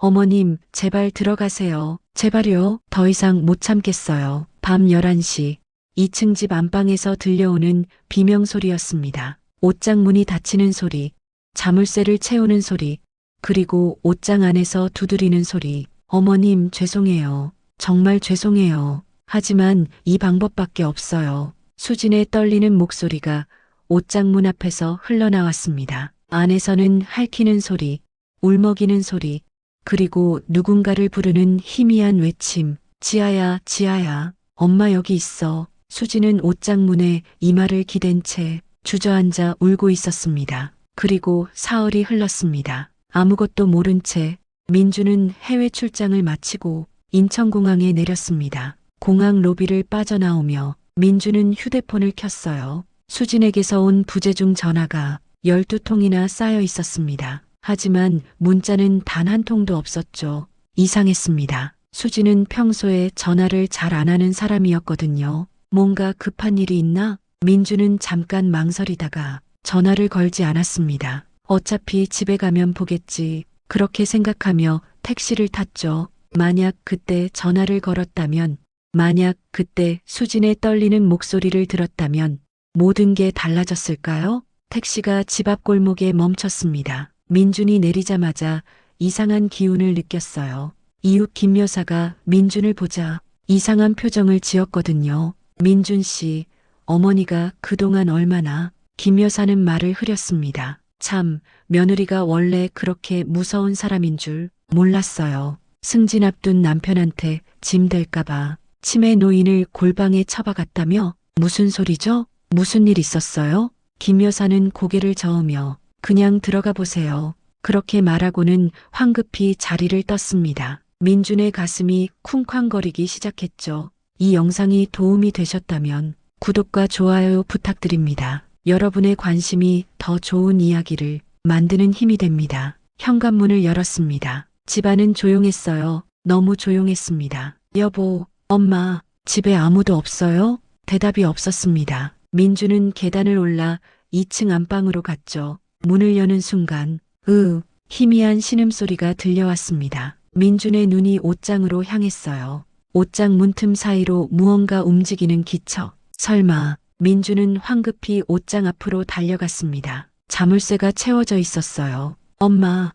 어머님, 제발 들어가세요. 제발요. 더 이상 못 참겠어요. 밤 11시, 2층 집 안방에서 들려오는 비명소리였습니다. 옷장 문이 닫히는 소리, 자물쇠를 채우는 소리, 그리고 옷장 안에서 두드리는 소리. 어머님, 죄송해요. 정말 죄송해요. 하지만 이 방법밖에 없어요. 수진의 떨리는 목소리가 옷장 문 앞에서 흘러나왔습니다. 안에서는 핥히는 소리, 울먹이는 소리, 그리고 누군가를 부르는 희미한 외침. 지아야, 지아야, 엄마 여기 있어. 수진은 옷장 문에 이마를 기댄 채 주저앉아 울고 있었습니다. 그리고 사흘이 흘렀습니다. 아무것도 모른 채 민주는 해외 출장을 마치고 인천공항에 내렸습니다. 공항 로비를 빠져나오며 민주는 휴대폰을 켰어요. 수진에게서 온 부재중 전화가 12통이나 쌓여 있었습니다. 하지만 문자는 단 한 통도 없었죠. 이상했습니다. 수진은 평소에 전화를 잘 안 하는 사람이었거든요. 뭔가 급한 일이 있나? 민주는 잠깐 망설이다가 전화를 걸지 않았습니다. 어차피 집에 가면 보겠지. 그렇게 생각하며 택시를 탔죠. 만약 그때 전화를 걸었다면, 만약 그때 수진의 떨리는 목소리를 들었다면 모든 게 달라졌을까요? 택시가 집 앞 골목에 멈췄습니다. 민준이 내리자마자 이상한 기운을 느꼈어요. 이웃 김 여사가 민준을 보자 이상한 표정을 지었거든요. 민준 씨, 어머니가 그동안 얼마나. 김 여사는 말을 흐렸습니다. 참, 며느리가 원래 그렇게 무서운 사람인 줄 몰랐어요. 승진 앞둔 남편한테 짐 될까봐 치매 노인을 골방에 처박았다며? 무슨 소리죠? 무슨 일 있었어요? 김 여사는 고개를 저으며 그냥 들어가 보세요. 그렇게 말하고는 황급히 자리를 떴습니다. 민준의 가슴이 쿵쾅거리기 시작했죠. 이 영상이 도움이 되셨다면 구독과 좋아요 부탁드립니다. 여러분의 관심이 더 좋은 이야기를 만드는 힘이 됩니다. 현관문을 열었습니다. 집안은 조용했어요. 너무 조용했습니다. 여보, 엄마, 집에 아무도 없어요? 대답이 없었습니다. 민주는 계단을 올라 2층 안방으로 갔죠. 문을 여는 순간, 희미한 신음소리가 들려왔습니다. 민준의 눈이 옷장으로 향했어요. 옷장 문틈 사이로 무언가 움직이는 기척. 설마. 민주는 황급히 옷장 앞으로 달려갔습니다. 자물쇠가 채워져 있었어요. 엄마,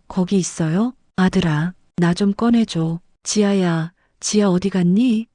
거기 있어요? 아들아, 나 좀 꺼내줘. 지아야, 지아 어디 갔니?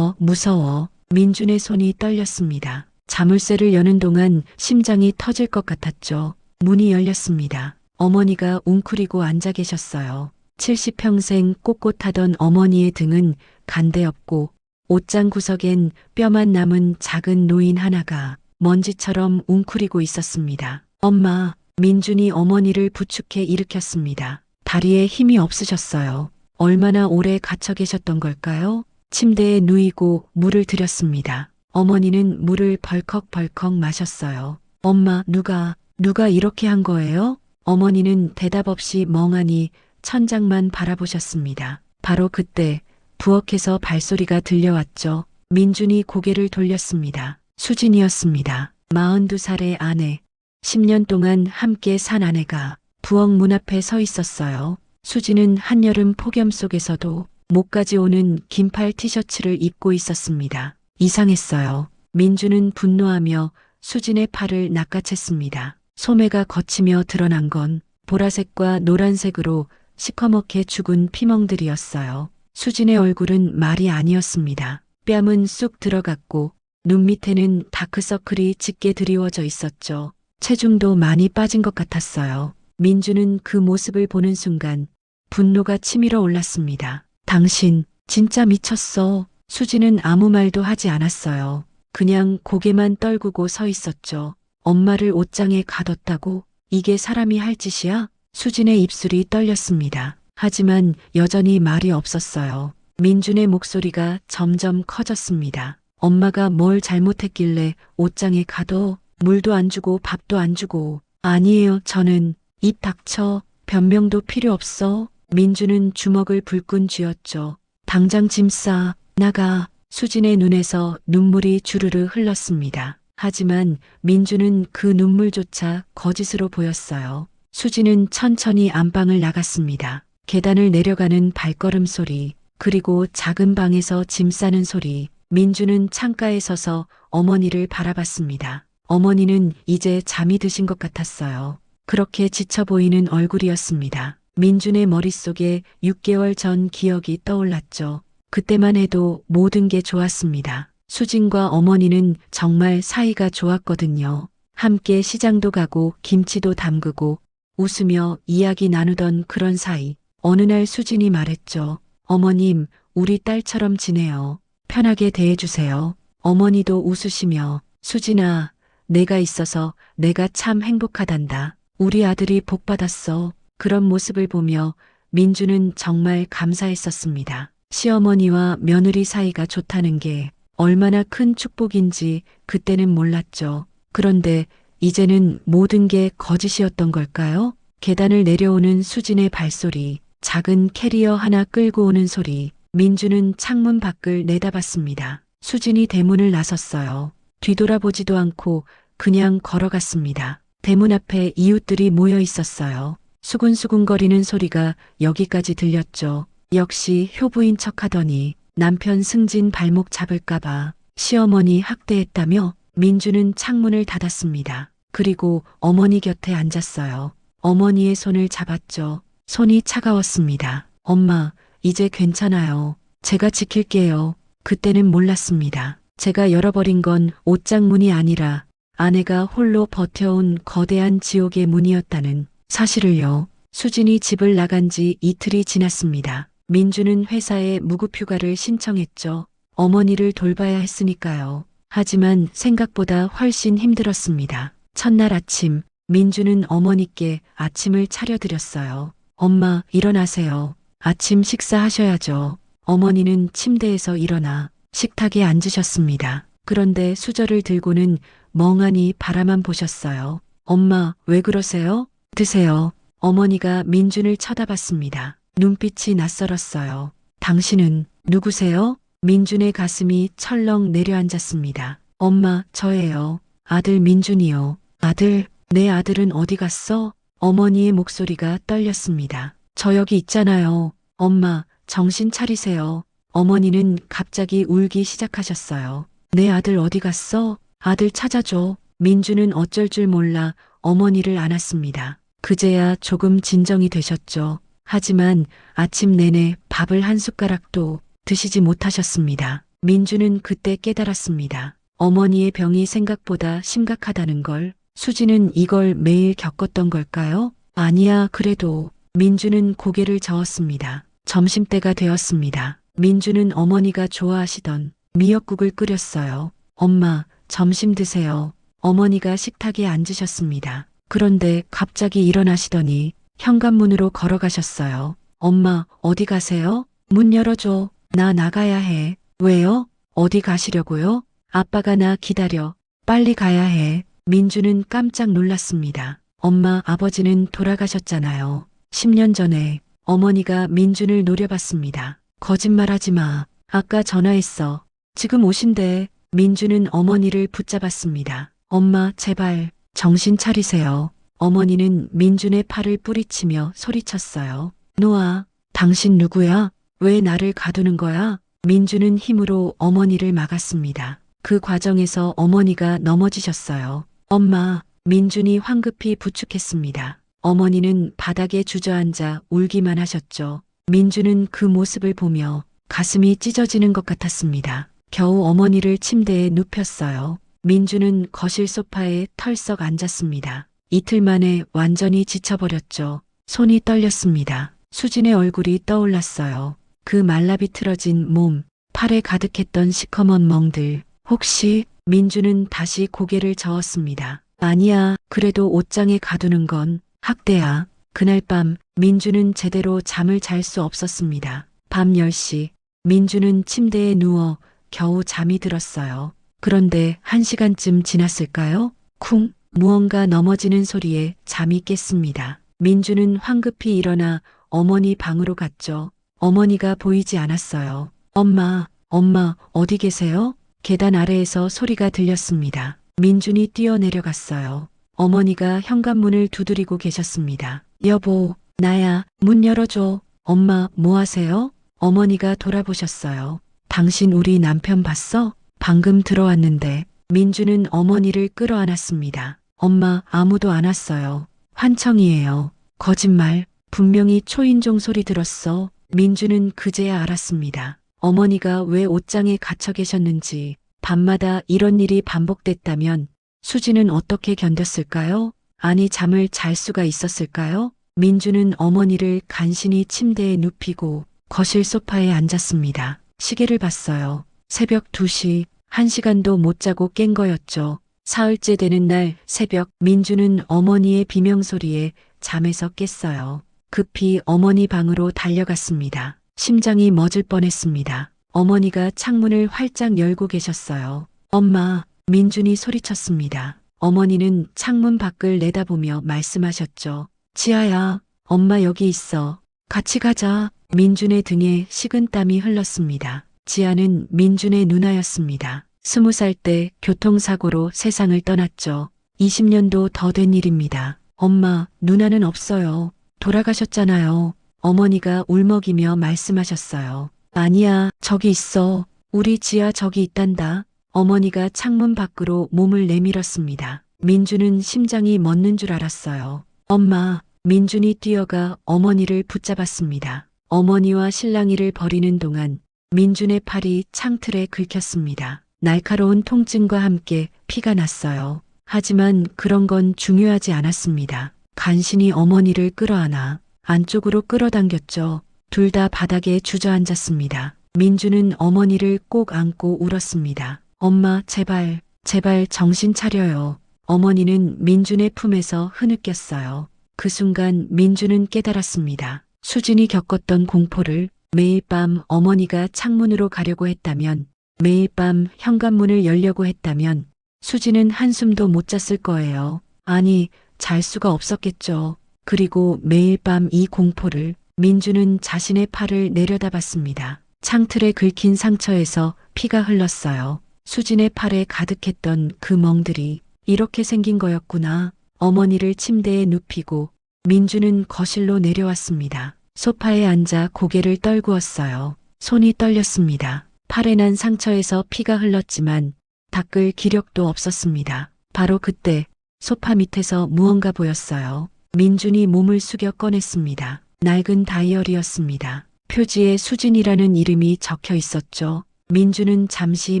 무서워. 민준의 손이 떨렸습니다. 자물쇠를 여는 동안 심장이 터질 것 같았죠. 문이 열렸습니다. 어머니가 웅크리고 앉아 계셨어요. 70평생 꼿꼿하던 어머니의 등은 간대없고 옷장 구석엔 뼈만 남은 작은 노인 하나가 먼지처럼 웅크리고 있었습니다. 엄마, 민준이 어머니를 부축해 일으켰습니다. 다리에 힘이 없으셨어요. 얼마나 오래 갇혀 계셨던 걸까요? 침대에 누이고 물을 드렸습니다. 어머니는 물을 벌컥벌컥 마셨어요. 엄마, 누가 이렇게 한 거예요? 어머니는 대답 없이 멍하니 천장만 바라보셨습니다. 바로 그때 부엌에서 발소리가 들려왔죠. 민준이 고개를 돌렸습니다. 수진이었습니다. 42살의 아내, 10년 동안 함께 산 아내가 부엌 문 앞에 서 있었어요. 수진은 한여름 폭염 속에서도 목까지 오는 긴팔 티셔츠를 입고 있었습니다. 이상했어요. 민주는 분노하며 수진의 팔을 낚아챘습니다. 소매가 걷히며 드러난 건 보라색과 노란색으로 시커멓게 죽은 피멍들이었어요. 수진의 얼굴은 말이 아니었습니다. 뺨은 쑥 들어갔고 눈 밑에는 다크서클이 짙게 드리워져 있었죠. 체중도 많이 빠진 것 같았어요. 민주는 그 모습을 보는 순간 분노가 치밀어 올랐습니다. 당신 진짜 미쳤어. 수진은 아무 말도 하지 않았어요. 그냥 고개만 떨구고 서 있었죠. 엄마를 옷장에 가뒀다고? 이게 사람이 할 짓이야? 수진의 입술이 떨렸습니다. 하지만 여전히 말이 없었어요. 민준의 목소리가 점점 커졌습니다. 엄마가 뭘 잘못했길래 옷장에 가둬? 물도 안 주고 밥도 안 주고. 아니에요, 저는. 입 닥쳐. 변명도 필요 없어. 민주는 주먹을 불끈 쥐었죠. 당장 짐 싸. 나가. 수진의 눈에서 눈물이 주르르 흘렀습니다. 하지만 민주는 그 눈물조차 거짓으로 보였어요. 수진은 천천히 안방을 나갔습니다. 계단을 내려가는 발걸음 소리, 그리고 작은 방에서 짐 싸는 소리. 민주는 창가에 서서 어머니를 바라봤습니다. 어머니는 이제 잠이 드신 것 같았어요. 그렇게 지쳐 보이는 얼굴이었습니다. 민준의 머릿속에 6개월 전 기억이 떠올랐죠. 그때만 해도 모든 게 좋았습니다. 수진과 어머니는 정말 사이가 좋았거든요. 함께 시장도 가고 김치도 담그고 웃으며 이야기 나누던 그런 사이. 어느 날 수진이 말했죠. 어머님, 우리 딸처럼 지내요. 편하게 대해주세요. 어머니도 웃으시며 수진아, 내가 있어서 내가 참 행복하단다. 우리 아들이 복 받았어. 그런 모습을 보며 민주는 정말 감사했었습니다. 시어머니와 며느리 사이가 좋다는 게 얼마나 큰 축복인지 그때는 몰랐죠. 그런데 이제는 모든 게 거짓이었던 걸까요? 계단을 내려오는 수진의 발소리, 작은 캐리어 하나 끌고 오는 소리. 민주는 창문 밖을 내다봤습니다. 수진이 대문을 나섰어요. 뒤돌아보지도 않고 그냥 걸어갔습니다. 대문 앞에 이웃들이 모여 있었어요. 수근수근거리는 소리가 여기까지 들렸죠. 역시 효부인 척하더니 남편 승진 발목 잡을까봐 시어머니 학대했다며. 민주는 창문을 닫았습니다. 그리고 어머니 곁에 앉았어요. 어머니의 손을 잡았죠. 손이 차가웠습니다. 엄마, 이제 괜찮아요. 제가 지킬게요. 그때는 몰랐습니다. 제가 열어버린 건 옷장 문이 아니라 아내가 홀로 버텨온 거대한 지옥의 문이었다는 사실을요. 수진이 집을 나간 지 이틀이 지났습니다. 민주는 회사에 무급휴가를 신청했죠. 어머니를 돌봐야 했으니까요. 하지만 생각보다 훨씬 힘들었습니다. 첫날 아침, 민주는 어머니께 아침을 차려드렸어요. 엄마, 일어나세요. 아침 식사하셔야죠. 어머니는 침대에서 일어나 식탁에 앉으셨습니다. 그런데 수저를 들고는 멍하니 바라만 보셨어요. 엄마, 왜 그러세요? 드세요. 어머니가 민준을 쳐다봤습니다. 눈빛이 낯설었어요. 당신은 누구세요? 민준의 가슴이 철렁 내려앉았습니다. 엄마, 저예요. 아들 민준이요. 아들, 내 아들은 어디 갔어? 어머니의 목소리가 떨렸습니다. 저 여기 있잖아요. 엄마, 정신 차리세요. 어머니는 갑자기 울기 시작하셨어요. 내 아들 어디 갔어? 아들 찾아줘. 민주는 어쩔 줄 몰라 어머니를 안았습니다. 그제야 조금 진정이 되셨죠. 하지만 아침 내내 밥을 한 숟가락도 드시지 못하셨습니다. 민주는 그때 깨달았습니다. 어머니의 병이 생각보다 심각하다는 걸. 수지는 이걸 매일 겪었던 걸까요? 아니야, 그래도. 민주는 고개를 저었습니다. 점심때가 되었습니다. 민주는 어머니가 좋아하시던 미역국을 끓였어요. 엄마, 점심 드세요. 어머니가 식탁에 앉으셨습니다. 그런데 갑자기 일어나시더니 현관문으로 걸어가셨어요. 엄마, 어디 가세요? 문 열어줘. 나 나가야 해. 왜요? 어디 가시려고요? 아빠가 나 기다려. 빨리 가야 해. 민주는 깜짝 놀랐습니다. 엄마, 아버지는 돌아가셨잖아요. 10년 전에. 어머니가 민준을 노려봤습니다. 거짓말하지 마. 아까 전화했어. 지금 오신대. 민주는 어머니를 붙잡았습니다. 엄마, 제발 정신 차리세요. 어머니는 민준의 팔을 뿌리치며 소리쳤어요. 놓아. 당신 누구야? 왜 나를 가두는 거야? 민주는 힘으로 어머니를 막았습니다. 그 과정에서 어머니가 넘어지셨어요. 엄마, 민준이 황급히 부축했습니다. 어머니는 바닥에 주저앉아 울기만 하셨죠. 민주는 그 모습을 보며 가슴이 찢어지는 것 같았습니다. 겨우 어머니를 침대에 눕혔어요. 민주는 거실 소파에 털썩 앉았습니다. 이틀 만에 완전히 지쳐버렸죠. 손이 떨렸습니다. 수진의 얼굴이 떠올랐어요. 그 말라비틀어진 몸, 팔에 가득했던 시커먼 멍들. 혹시 민주는 다시 고개를 저었습니다. 아니야, 그래도 옷장에 가두는 건 학대야. 그날 밤 민주는 제대로 잠을 잘 수 없었습니다. 밤 10시 민주는 침대에 누워 겨우 잠이 들었어요. 그런데 1시간쯤 지났을까요? 쿵! 무언가 넘어지는 소리에 잠이 깼습니다. 민주는 황급히 일어나 어머니 방으로 갔죠. 어머니가 보이지 않았어요. 엄마, 어디 계세요? 계단 아래에서 소리가 들렸습니다. 민준이 뛰어내려갔어요. 어머니가 현관문을 두드리고 계셨습니다. 여보, 나야. 문 열어줘. 엄마, 뭐 하세요? 어머니가 돌아보셨어요. 당신 우리 남편 봤어? 방금 들어왔는데. 민주는 어머니를 끌어안았습니다. 엄마, 아무도 안 왔어요. 환청이에요. 거짓말. 분명히 초인종 소리 들었어. 민주는 그제야 알았습니다. 어머니가 왜 옷장에 갇혀 계셨는지, 밤마다 이런 일이 반복됐다면 수지는 어떻게 견뎠을까요? 아니, 잠을 잘 수가 있었을까요? 민주는 어머니를 간신히 침대에 눕히고 거실 소파에 앉았습니다. 시계를 봤어요. 새벽 2시, 1시간도 못 자고 깬 거였죠. 사흘째 되는 날 새벽, 민주는 어머니의 비명소리에 잠에서 깼어요. 급히 어머니 방으로 달려갔습니다. 심장이 멎을 뻔했습니다. 어머니가 창문을 활짝 열고 계셨어요. 엄마, 민준이 소리쳤습니다. 어머니는 창문 밖을 내다보며 말씀하셨죠. 지아야, 엄마 여기 있어. 같이 가자. 민준의 등에 식은땀이 흘렀습니다. 지아는 민준의 누나였습니다. 20살 때 교통사고로 세상을 떠났죠. 20년도 더 된 일입니다. 엄마, 누나는 없어요. 돌아가셨잖아요. 어머니가 울먹이며 말씀하셨어요. 아니야, 저기 있어. 우리 지아 저기 있단다. 어머니가 창문 밖으로 몸을 내밀었습니다. 민준은 심장이 멎는 줄 알았어요. 엄마, 민준이 뛰어가 어머니를 붙잡았습니다. 어머니와 실랑이를 벌이는 동안 민준의 팔이 창틀에 긁혔습니다. 날카로운 통증과 함께 피가 났어요. 하지만 그런 건 중요하지 않았습니다. 간신히 어머니를 끌어안아 안쪽으로 끌어당겼죠. 둘 다 바닥에 주저앉았습니다. 민주는 어머니를 꼭 안고 울었습니다. 엄마, 제발, 제발 정신 차려요. 어머니는 민준의 품에서 흐느꼈어요. 그 순간 민주는 깨달았습니다. 수진이 겪었던 공포를. 매일 밤 어머니가 창문으로 가려고 했다면, 매일 밤 현관문을 열려고 했다면 수지는 한숨도 못 잤을 거예요. 아니, 잘 수가 없었겠죠. 그리고 매일 밤 이 공포를. 민주는 자신의 팔을 내려다봤습니다. 창틀에 긁힌 상처에서 피가 흘렀어요. 수진의 팔에 가득했던 그 멍들이 이렇게 생긴 거였구나. 어머니를 침대에 눕히고 민주는 거실로 내려왔습니다. 소파에 앉아 고개를 떨구었어요. 손이 떨렸습니다. 팔에 난 상처에서 피가 흘렀지만 닦을 기력도 없었습니다. 바로 그때 소파 밑에서 무언가 보였어요. 민준이 몸을 숙여 꺼냈습니다. 낡은 다이어리였습니다. 표지에 수진이라는 이름이 적혀 있었죠. 민준은 잠시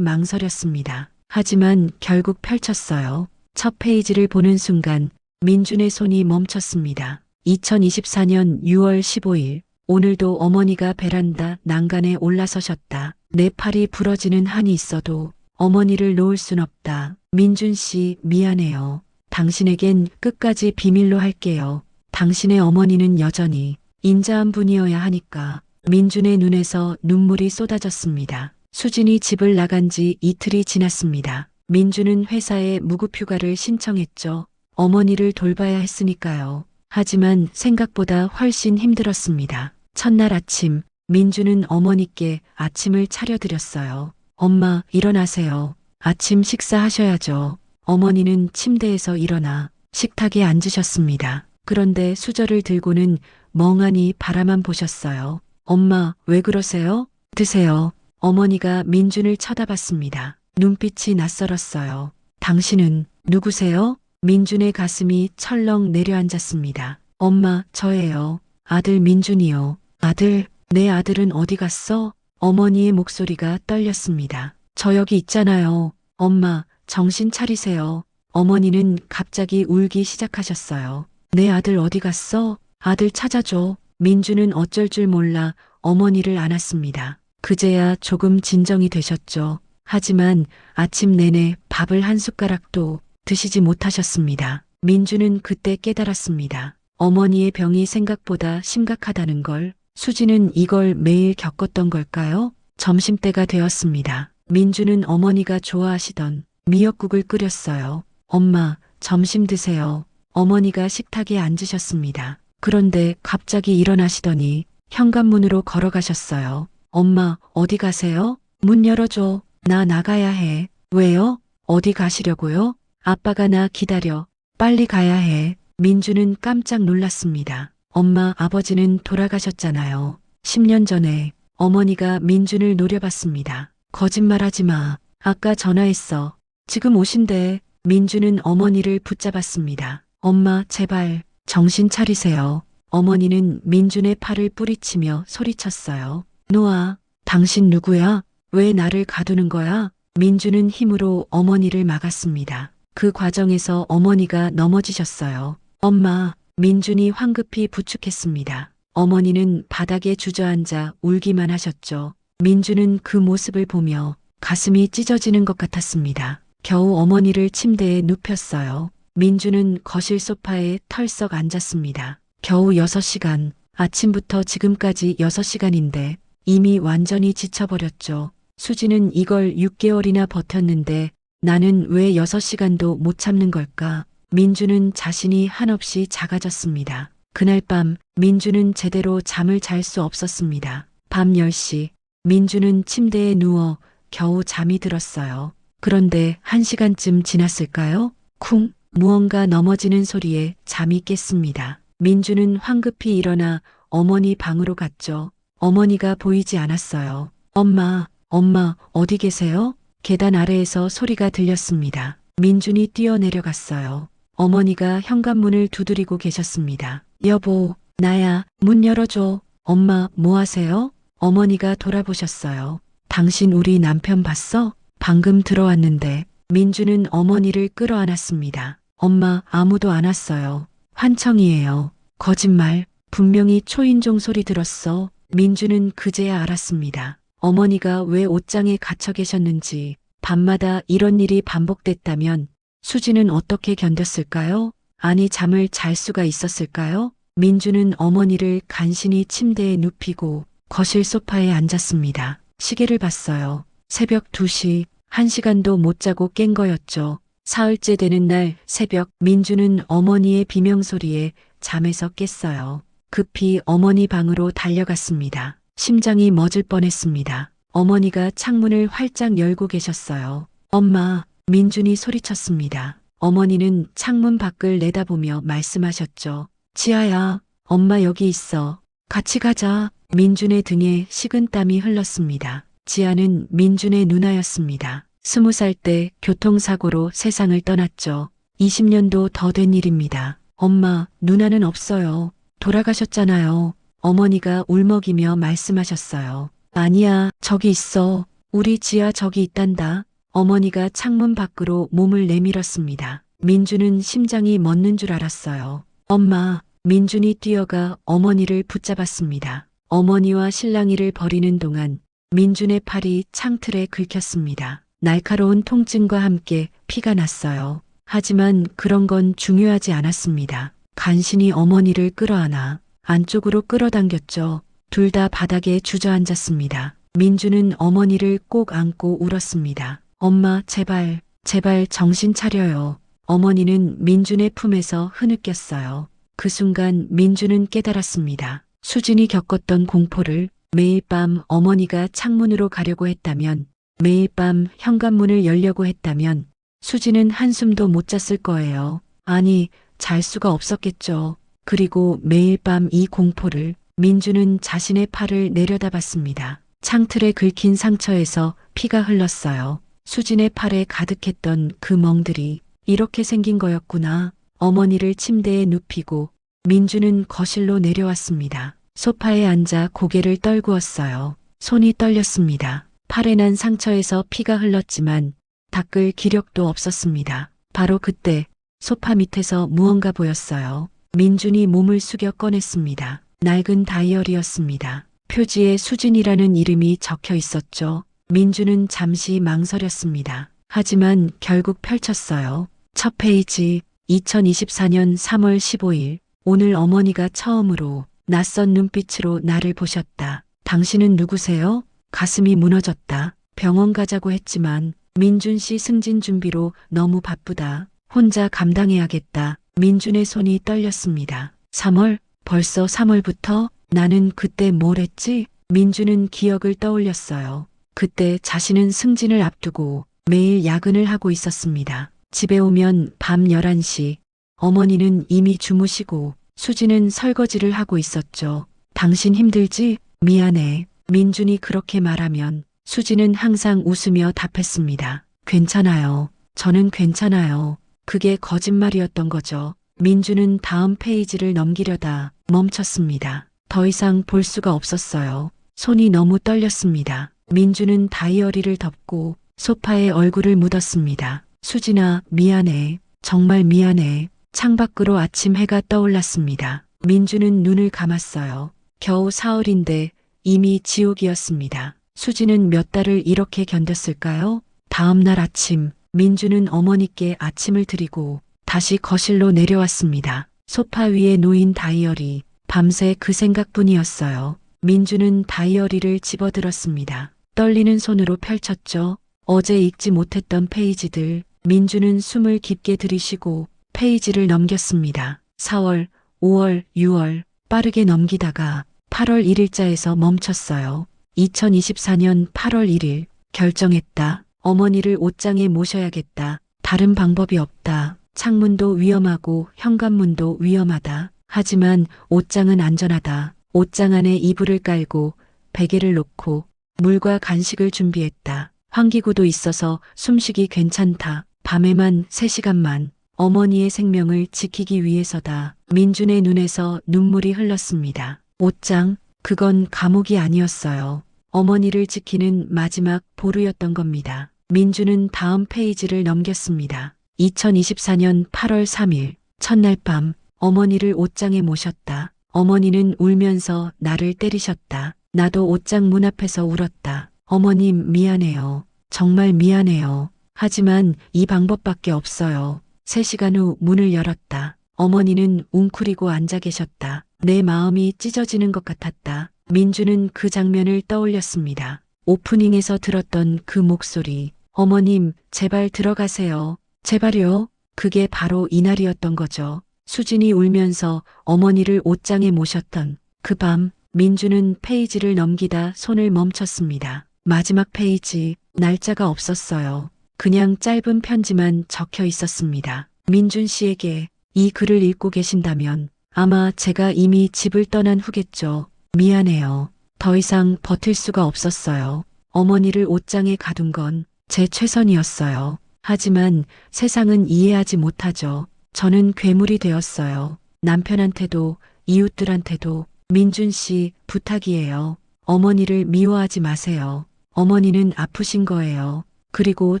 망설였습니다. 하지만 결국 펼쳤어요. 첫 페이지를 보는 순간 민준의 손이 멈췄습니다. 2024년 6월 15일, 오늘도 어머니가 베란다 난간에 올라서셨다. 내 팔이 부러지는 한이 있어도 어머니를 놓을 순 없다. 민준 씨, 미안해요. 당신에겐 끝까지 비밀로 할게요. 당신의 어머니는 여전히 인자한 분이어야 하니까. 민준의 눈에서 눈물이 쏟아졌습니다. 수진이 집을 나간 지 이틀이 지났습니다. 민준은 회사에 무급휴가를 신청했죠. 어머니를 돌봐야 했으니까요. 하지만 생각보다 훨씬 힘들었습니다. 첫날 아침, 민준은 어머니께 아침을 차려드렸어요. 엄마, 일어나세요. 아침 식사하셔야죠. 어머니는 침대에서 일어나 식탁에 앉으셨습니다. 그런데 수저를 들고는 멍하니 바라만 보셨어요. 엄마, 왜 그러세요? 드세요. 어머니가 민준을 쳐다봤습니다. 눈빛이 낯설었어요. 당신은 누구세요? 민준의 가슴이 철렁 내려앉았습니다. 엄마, 저예요. 아들 민준이요. 아들, 내 아들은 어디 갔어? 어머니의 목소리가 떨렸습니다. 저 여기 있잖아요. 엄마, 정신 차리세요. 어머니는 갑자기 울기 시작하셨어요. 내 아들 어디 갔어? 아들 찾아줘. 민준은 어쩔 줄 몰라 어머니를 안았습니다. 그제야 조금 진정이 되셨죠. 하지만 아침 내내 밥을 한 숟가락도 드시지 못하셨습니다. 민준은 그때 깨달았습니다. 어머니의 병이 생각보다 심각하다는 걸. 수지는 이걸 매일 겪었던 걸까요? 점심때가 되었습니다. 민준은 어머니가 좋아하시던 미역국을 끓였어요. 엄마, 점심 드세요. 어머니가 식탁에 앉으셨습니다. 그런데 갑자기 일어나시더니 현관문으로 걸어가셨어요. 엄마, 어디 가세요? 문 열어줘. 나 나가야 해. 왜요? 어디 가시려고요? 아빠가 나 기다려. 빨리 가야 해. 민주는 깜짝 놀랐습니다. 엄마, 아버지는 돌아가셨잖아요. 10년 전에 어머니가 민준을 노려봤습니다. 거짓말하지 마. 아까 전화했어. 지금 오신대. 민준은 어머니를 붙잡았습니다. 엄마, 제발 정신 차리세요. 어머니는 민준의 팔을 뿌리치며 소리쳤어요. 놓아. 당신 누구야? 왜 나를 가두는 거야? 민준은 힘으로 어머니를 막았습니다. 그 과정에서 어머니가 넘어지셨어요. 엄마, 민준이 황급히 부축했습니다. 어머니는 바닥에 주저앉아 울기만 하셨죠. 민준은 그 모습을 보며 가슴이 찢어지는 것 같았습니다. 겨우 어머니를 침대에 눕혔어요. 민준은 거실 소파에 털썩 앉았습니다. 겨우 6시간, 아침부터 지금까지 6시간인데 이미 완전히 지쳐버렸죠. 수지는 이걸 6개월이나 버텼는데 나는 왜 6시간도 못 참는 걸까? 민주는 자신이 한없이 작아졌습니다. 그날 밤 민주는 제대로 잠을 잘 수 없었습니다. 밤 10시 민주는 침대에 누워 겨우 잠이 들었어요. 그런데 1시간쯤 지났을까요? 쿵! 무언가 넘어지는 소리에 잠이 깼습니다. 민주는 황급히 일어나 어머니 방으로 갔죠. 어머니가 보이지 않았어요. 엄마, 어디 계세요? 계단 아래에서 소리가 들렸습니다. 민준이 뛰어내려갔어요. 어머니가 현관문을 두드리고 계셨습니다. 여보, 나야. 문 열어줘. 엄마, 뭐 하세요? 어머니가 돌아보셨어요. 당신 우리 남편 봤어? 방금 들어왔는데. 민주는 어머니를 끌어안았습니다. 엄마, 아무도 안 왔어요. 환청이에요. 거짓말. 분명히 초인종 소리 들었어. 민주는 그제야 알았습니다. 어머니가 왜 옷장에 갇혀 계셨는지, 밤마다 이런 일이 반복됐다면 수지는 어떻게 견뎠을까요? 아니, 잠을 잘 수가 있었을까요? 민주는 어머니를 간신히 침대에 눕히고 거실 소파에 앉았습니다. 시계를 봤어요. 새벽 2시, 1시간도 못 자고 깬 거였죠. 사흘째 되는 날 새벽, 민주는 어머니의 비명소리에 잠에서 깼어요. 급히 어머니 방으로 달려갔습니다. 심장이 멎을 뻔했습니다. 어머니가 창문을 활짝 열고 계셨어요. 엄마, 민준이 소리쳤습니다. 어머니는 창문 밖을 내다보며 말씀하셨죠. 지아야, 엄마 여기 있어. 같이 가자. 민준의 등에 식은땀이 흘렀습니다. 지아는 민준의 누나였습니다. 20살 때 교통사고로 세상을 떠났죠. 20년도 더 된 일입니다. 엄마, 누나는 없어요. 돌아가셨잖아요. 어머니가 울먹이며 말씀하셨어요. 아니야, 저기 있어. 우리 지아 저기 있단다. 어머니가 창문 밖으로 몸을 내밀었습니다. 민준은 심장이 멎는 줄 알았어요. 엄마, 민준이 뛰어가 어머니를 붙잡았습니다. 어머니와 실랑이를 벌이는 동안 민준의 팔이 창틀에 긁혔습니다. 날카로운 통증과 함께 피가 났어요. 하지만 그런 건 중요하지 않았습니다. 간신히 어머니를 끌어안아 안쪽으로 끌어당겼죠. 둘 다 바닥에 주저앉았습니다. 민주는 어머니를 꼭 안고 울었습니다. 엄마, 제발 정신 차려요. 어머니는 민준의 품에서 흐느꼈어요. 그 순간 민주는 깨달았습니다. 수진이 겪었던 공포를. 매일 밤 어머니가 창문으로 가려고 했다면, 매일 밤 현관문을 열려고 했다면 수지는 한숨도 못 잤을 거예요. 아니, 잘 수가 없었겠죠. 그리고 매일 밤 이 공포를 민주는 자신의 팔을 내려다봤습니다. 창틀에 긁힌 상처에서 피가 흘렀어요. 수진의 팔에 가득했던 그 멍들이 이렇게 생긴 거였구나. 어머니를 침대에 눕히고 민주는 거실로 내려왔습니다. 소파에 앉아 고개를 떨구었어요. 손이 떨렸습니다. 팔에 난 상처에서 피가 흘렀지만 닦을 기력도 없었습니다. 바로 그때 소파 밑에서 무언가 보였어요. 민준이 몸을 숙여 꺼냈습니다. 낡은 다이어리였습니다. 표지에 수진이라는 이름이 적혀 있었죠. 민준은 잠시 망설였습니다. 하지만 결국 펼쳤어요. 첫 페이지, 2024년 3월 15일. 오늘 어머니가 처음으로 낯선 눈빛으로 나를 보셨다. 당신은 누구세요? 가슴이 무너졌다. 병원 가자고 했지만 민준 씨 승진 준비로 너무 바쁘다. 혼자 감당해야겠다. 민준의 손이 떨렸습니다. 3월? 벌써 3월부터? 나는 그때 뭘 했지? 민준은 기억을 떠올렸어요. 그때 자신은 승진을 앞두고 매일 야근을 하고 있었습니다. 집에 오면 밤 11시, 어머니는 이미 주무시고 수지는 설거지를 하고 있었죠. 당신 힘들지? 미안해. 민준이 그렇게 말하면 수지는 항상 웃으며 답했습니다. 괜찮아요. 저는 괜찮아요. 그게 거짓말이었던 거죠. 민준은 다음 페이지를 넘기려다 멈췄습니다. 더 이상 볼 수가 없었어요. 손이 너무 떨렸습니다. 민준은 다이어리를 덮고 소파에 얼굴을 묻었습니다. 수진아, 미안해. 정말 미안해. 창밖으로 아침 해가 떠올랐습니다. 민준은 눈을 감았어요. 겨우 사흘인데 이미 지옥이었습니다. 수지는 몇 달을 이렇게 견뎠을까요? 다음 날 아침, 민준은 어머니께 아침을 드리고 다시 거실로 내려왔습니다. 소파 위에 놓인 다이어리, 밤새 그 생각뿐이었어요. 민준은 다이어리를 집어들었습니다. 떨리는 손으로 펼쳤죠. 어제 읽지 못했던 페이지들. 민준은 숨을 깊게 들이쉬고 페이지를 넘겼습니다. 4월, 5월, 6월 빠르게 넘기다가 8월 1일자에서 멈췄어요. 2024년 8월 1일 결정했다. 어머니를 옷장에 모셔야겠다. 다른 방법이 없다. 창문도 위험하고 현관문도 위험하다. 하지만 옷장은 안전하다. 옷장 안에 이불을 깔고 베개를 놓고 물과 간식을 준비했다. 환기구도 있어서 숨쉬기 괜찮다. 밤에만 3시간만 어머니의 생명을 지키기 위해서다. 민준의 눈에서 눈물이 흘렀습니다. 옷장, 그건 감옥이 아니었어요. 어머니를 지키는 마지막 보루였던 겁니다. 민준은 다음 페이지를 넘겼습니다. 2024년 8월 3일 첫날 밤 어머니를 옷장에 모셨다. 어머니는 울면서 나를 때리셨다. 나도 옷장 문 앞에서 울었다. 어머님 미안해요. 정말 미안해요. 하지만 이 방법밖에 없어요. 3시간 후 문을 열었다. 어머니는 웅크리고 앉아 계셨다. 내 마음이 찢어지는 것 같았다. 민주는 그 장면을 떠올렸습니다. 오프닝에서 들었던 그 목소리. 어머님, 제발 들어가세요. 제발요. 그게 바로 이날이었던 거죠. 수진이 울면서 어머니를 옷장에 모셨던 그 밤, 민주는 페이지를 넘기다 손을 멈췄습니다. 마지막 페이지, 날짜가 없었어요. 그냥 짧은 편지만 적혀 있었습니다. 민준 씨에게 이 글을 읽고 계신다면 아마 제가 이미 집을 떠난 후겠죠. 미안해요. 더 이상 버틸 수가 없었어요. 어머니를 옷장에 가둔 건 제 최선이었어요. 하지만 세상은 이해하지 못하죠. 저는 괴물이 되었어요. 남편한테도 이웃들한테도. 민준 씨, 부탁이에요. 어머니를 미워하지 마세요. 어머니는 아프신 거예요. 그리고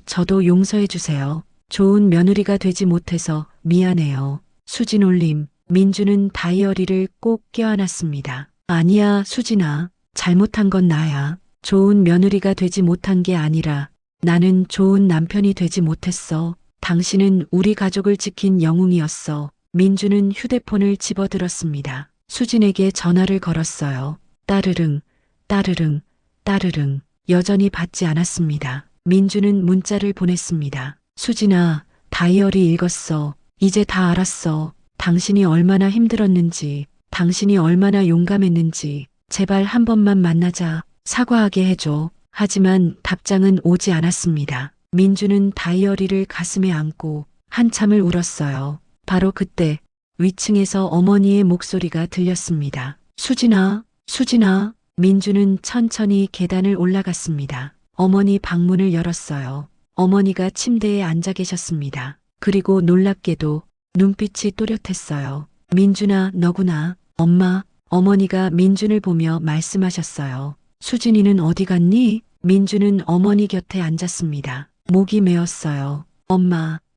저도 용서해 주세요. 좋은 며느리가 되지 못해서 미안해요. 수진 올림. 민주는 다이어리를 꼭 껴안았습니다. 아니야, 수진아. 잘못한 건 나야. 좋은 며느리가 되지 못한 게 아니라 나는 좋은 남편이 되지 못했어. 당신은 우리 가족을 지킨 영웅이었어. 민주는 휴대폰을 집어들었습니다. 수진에게 전화를 걸었어요. 따르릉, 따르릉, 따르릉. 여전히 받지 않았습니다. 민주는 문자를 보냈습니다. 수진아, 다이어리 읽었어. 이제 다 알았어. 당신이 얼마나 힘들었는지, 당신이 얼마나 용감했는지. 제발 한 번만 만나자. 사과하게 해줘. 하지만 답장은 오지 않았습니다. 민주는 다이어리를 가슴에 안고 한참을 울었어요. 바로 그때 위층에서 어머니의 목소리가 들렸습니다. 수진아, 수진아. 민주는 천천히 계단을 올라갔습니다. 어머니 방문을 열었어요. 어머니가 침대에 앉아 계셨습니다. 그리고 놀랍게도 눈빛이 또렷했어요. 민준아, 너구나. 엄마. 어머니가 민준을 보며 말씀하셨어요. 수진이는 어디 갔니? 민준은 어머니 곁에 앉았습니다. 목이 메었어요.